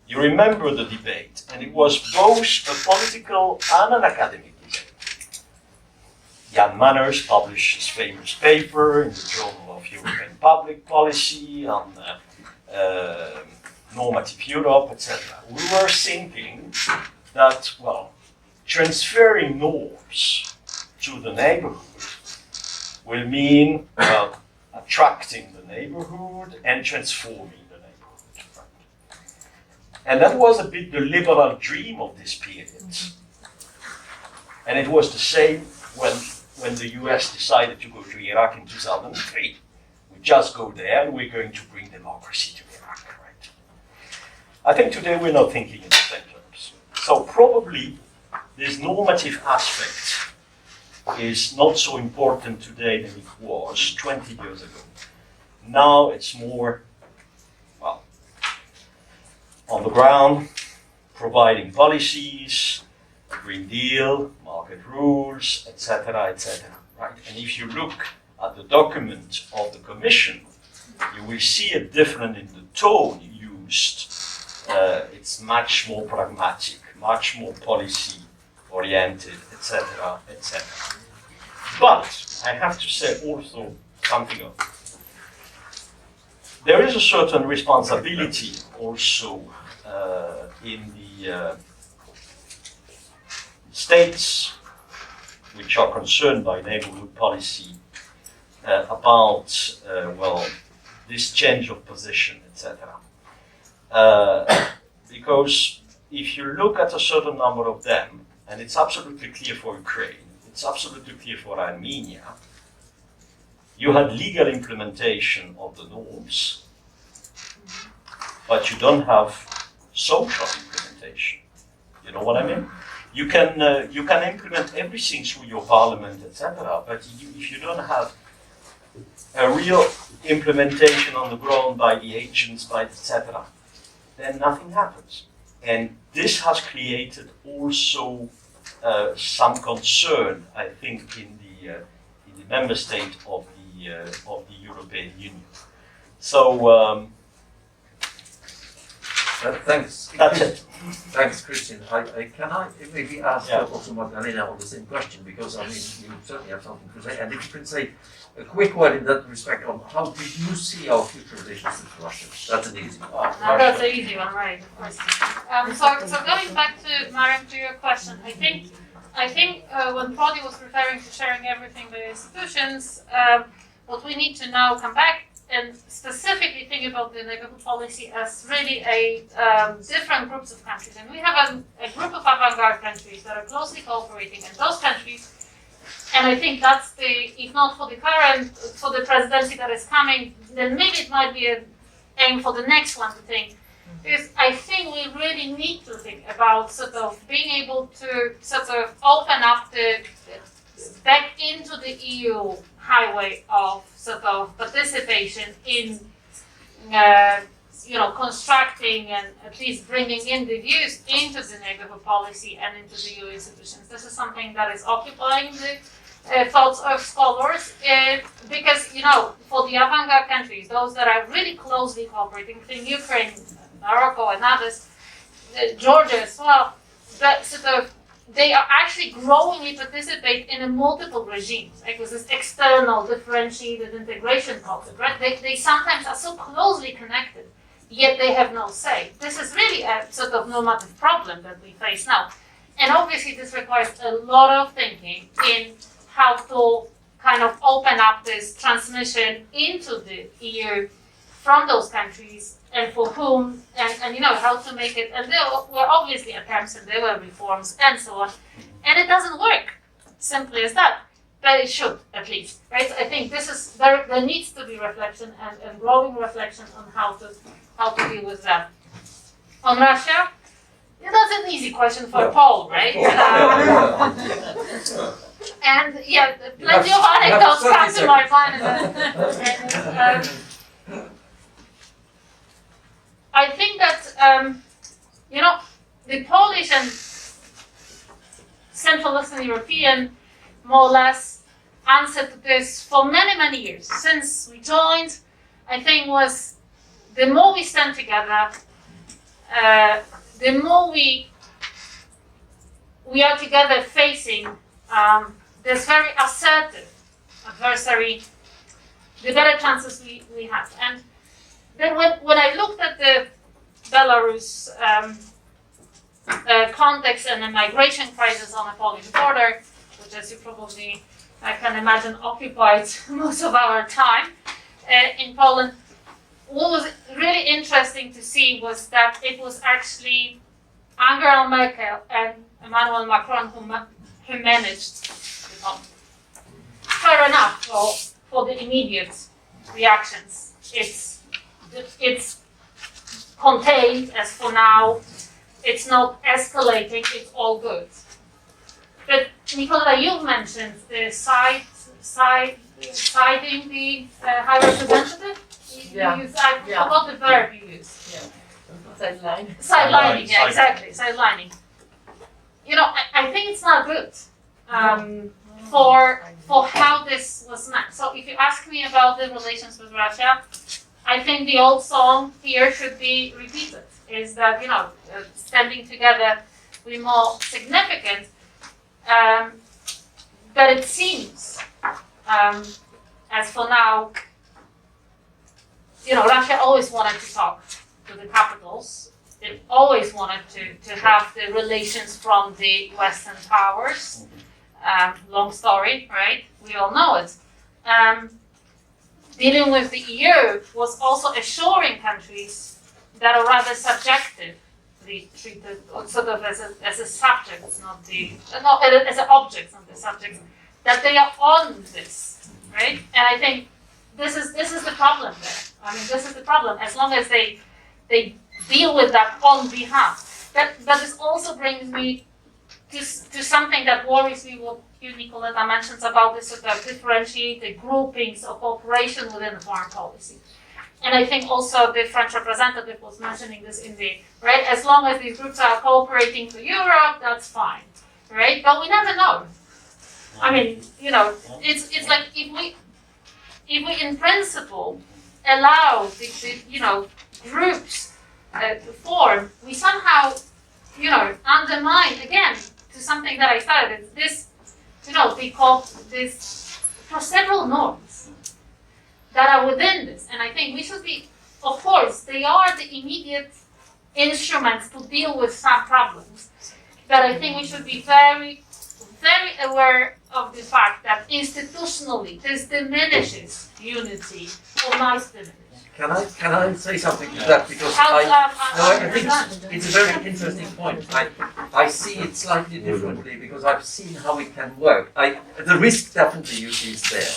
You remember the debate, and it was both a political and an academic debate. Jan Manners published his famous paper in the Journal of European Public Policy on normative Europe, etc. We were thinking that, well, transferring norms to the neighborhood will mean, well, attracting the neighborhood and transforming the neighborhood. Right? And that was a bit the liberal dream of this period. And it was the same when the US decided to go to Iraq in 2003. We just go there and we're going to bring democracy to Iraq. Right? I think today we're not thinking in the same terms. So probably this normative aspect is not so important today than it was 20 years ago. Now it's more, well, on the ground, providing policies, Green Deal, market rules, etc., etc. Right? And if you look at the document of the Commission, you will see a difference in the tone used. It's much more pragmatic, much more policy-oriented, etc., etc. But I have to say also something else. There is a certain responsibility also in the states which are concerned by neighborhood policy about, well, this change of position, etc. Because if you look at a certain number of them, and it's absolutely clear for Ukraine, it's absolutely clear for Armenia, you had legal implementation of the norms, but you don't have social implementation. You know what I mean? You can implement everything through your parliament, etc. But if you don't have a real implementation on the ground by the agents, by etc., then nothing happens. And this has created also some concern, I think, in the member state of the European Union. So thanks. that's it. Thanks, Christian. Can I maybe ask also Magdalena on the same question, because I mean you certainly have something to say, and if you can say a quick word in that respect on how do you see our future relations with Russia? That's an easy one. That's an easy one, right? Of course. So going back to Mariam, to your question, I think when Prodi was referring to sharing everything with institutions, what we need to now come back and specifically think about the neighborhood policy as really a different groups of countries. And we have a group of avant-garde countries that are closely cooperating, and those countries, and I think that's if not for the presidency that is coming, then maybe it might be an aim for the next one to think. Because I think we really need to think about sort of being able to sort of open up back into the EU highway of sort of participation in, constructing and at least bringing in the views into the neighborhood policy and into the EU institutions. This is something that is occupying the thoughts of scholars because, for the avant-garde countries, those that are really closely cooperating, including Ukraine, Morocco and others, Georgia as well, that sort of they are actually growingly participate in a multiple regimes, like with this external differentiated integration concept, right? They sometimes are so closely connected, yet they have no say. This is really a sort of normative problem that we face now. And obviously this requires a lot of thinking in how to kind of open up this transmission into the EU from those countries, and for whom, and how to make it, and there were obviously attempts and there were reforms and so on, and it doesn't work, simply as that, but it should at least, right? I think there needs to be reflection and growing reflection on how to deal with that. On Russia, that's an easy question for Paul, right? And plenty of anecdotes come to my mind. I think that, the Polish and Central Eastern European more or less answer to this for many, many years. Since we joined, I think was the more we stand together, the more we are together facing this very assertive adversary, the better chances we have. And then when I looked at the Belarus context and the migration crisis on the Polish border, which, as you probably can imagine, occupied most of our time in Poland, what was really interesting to see was that it was actually Angela Merkel and Emmanuel Macron who managed the conflict. Fair enough for the immediate reactions. It's contained as for now. It's not escalating. It's all good. But Nicoletta, you've mentioned the citing the High Representative. I forgot the verb you used. Yeah. Sideline. Sidelining, yeah, exactly. Sidelining. You know, I think it's not good for how this was met. So if you ask me about the relations with Russia, I think the old song here should be repeated. Is that, you know, standing together be more significant. But it seems, as for now, you know, Russia always wanted to talk to the capitals. It always wanted to have the relations from the Western powers. Long story, right? We all know it. Dealing with the EU was also assuring countries that are rather subjectively treated, sort of as a subject, not as an object, not the subject, that they are on this, right? And I think this is the problem there. I mean, this is the problem. As long as they deal with that on behalf. But this also brings me to something that worries me, what you, Nicoletta, mentions about this sort of differentiated groupings of cooperation within the foreign policy. And I think also the French representative was mentioning this in the, right, as long as these groups are cooperating for Europe, that's fine, right? But we never know. I mean, you know, it's like if we in principle allow the you know, groups to form, we somehow, you know, undermine, again, to something that I started, this, you know, this procedural norms that are within this. And I think we should be, of course, they are the immediate instruments to deal with some problems. But I think we should be very, very aware of the fact that institutionally this diminishes unity or might diminish. Can I say something to that? Because I think it's a very interesting point. I see it slightly differently because I've seen how it can work. The risk definitely you see is there.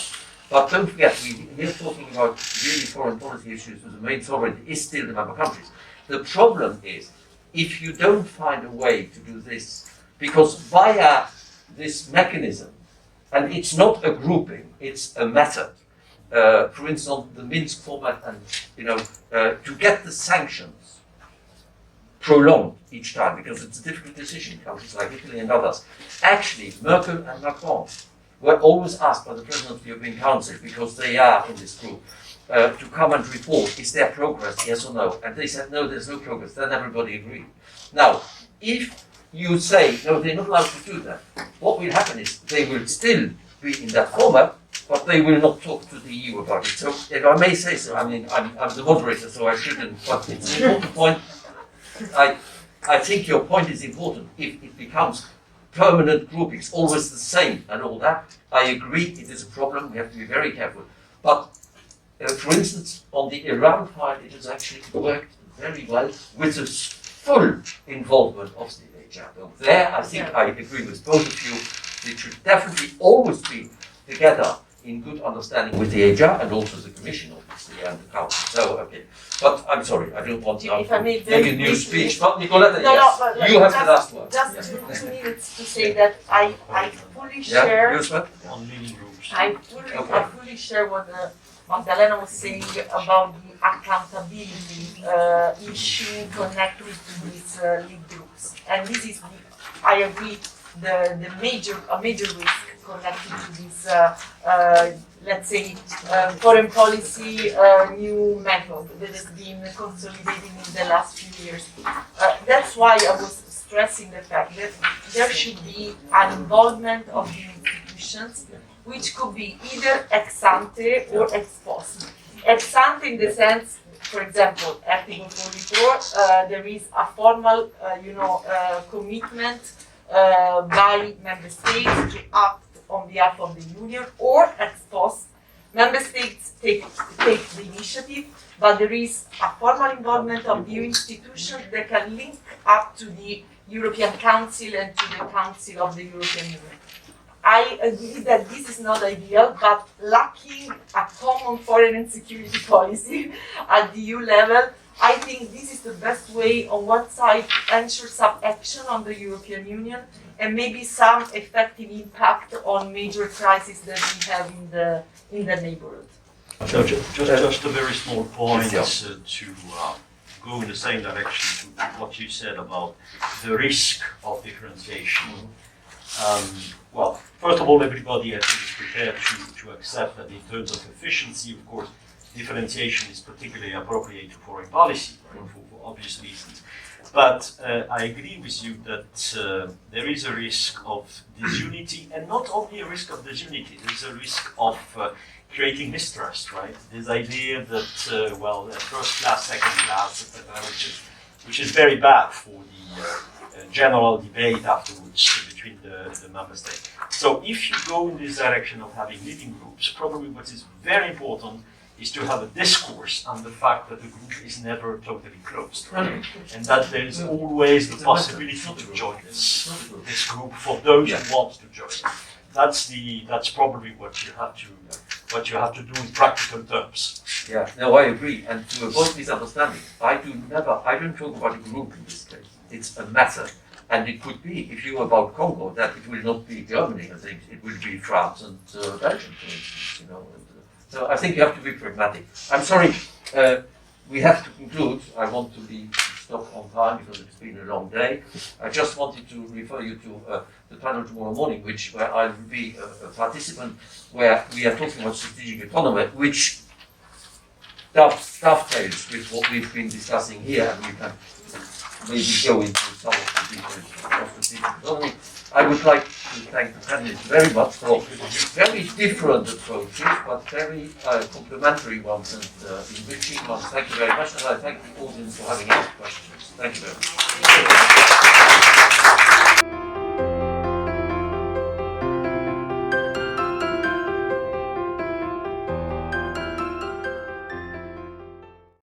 But don't forget, we're talking about really foreign policy issues where the main sovereignty is still the member countries. The problem is, if you don't find a way to do this, because via this mechanism, and it's not a grouping, it's a method. For instance, the Minsk format, and you know, to get the sanctions prolonged each time, because it's a difficult decision in countries like Italy and others. Actually, Merkel and Macron were always asked by the President of the European Council, because they are in this group, to come and report, is there progress, yes or no? And they said, no, there's no progress. Then everybody agreed. Now, if you say, no, they're not allowed to do that, what will happen is they will still be in that format, but they will not talk to the EU about it. So, if I may say so, I mean, I'm the moderator, so I shouldn't, but it's an important point. I think your point is important. If it becomes permanent groupings, always the same and all that, I agree it is a problem, we have to be very careful. But, for instance, on the Iran file, it has actually worked very well with the full involvement of the HR. So there, I think I agree with both of you. It should definitely always be together in good understanding with the HR and also the Commission, obviously, and the Council. So, okay. But I'm sorry, I don't want to make a new speech. But Nicoletta, yes, you have the last word. Just 2 minutes to say that I fully share. On mini groups. I fully share what Magdalena was saying about the accountability issue connected to these lead groups. And this is, I agree, a major risk connected to this, let's say, foreign policy new method that has been consolidating in the last few years. That's why I was stressing the fact that there should be an involvement of the institutions, which could be either ex ante or ex post. Ex ante in the sense, for example, Article 44, there is a formal, commitment by member states to act on behalf of the union, or ex post, member states take the initiative, but there is a formal involvement of the institution that can link up to the European Council and to the Council of the European Union. I agree that this is not ideal, but lacking a common foreign and security policy at the EU level, I think this is the best way on one side to ensure some action on the European Union and maybe some effective impact on major crises that we have in the neighborhood. So just a very small point Yes, to go in the same direction to what you said about the risk of differentiation. Well, first of all, everybody I think is prepared to accept that in terms of efficiency, of course, differentiation is particularly appropriate to foreign policy, right, for obvious reasons. But I agree with you that there is a risk of disunity, and not only a risk of disunity, there is a risk of creating mistrust, right? This idea that, first class, second class, etc., which is very bad for the general debate afterwards between the member states. So if you go in this direction of having living groups, probably what is very important is to have a discourse on the fact that the group is never totally closed, right? And that there is always the possibility to join this group for those who want to join. That's probably what you have to do in practical terms. Yeah, no, I agree. And to avoid misunderstanding, I don't talk about a group in this case. It's a matter. And it could be, if you're about Congo, that it will not be Germany, I think it will be France and Belgium, for instance, So I think you have to be pragmatic. I'm sorry, we have to conclude. I want to be stopped on time because it's been a long day. I just wanted to refer you to the panel tomorrow morning, where I will be a participant, where we are talking about strategic autonomy, which dovetails with what we've been discussing here, and we can maybe go into some of the details of strategic autonomy. I would like to thank the panelists very much for very different approaches, but very complementary ones and enriching ones. Thank you very much, and I thank the audience for having asked questions. Thank you very much.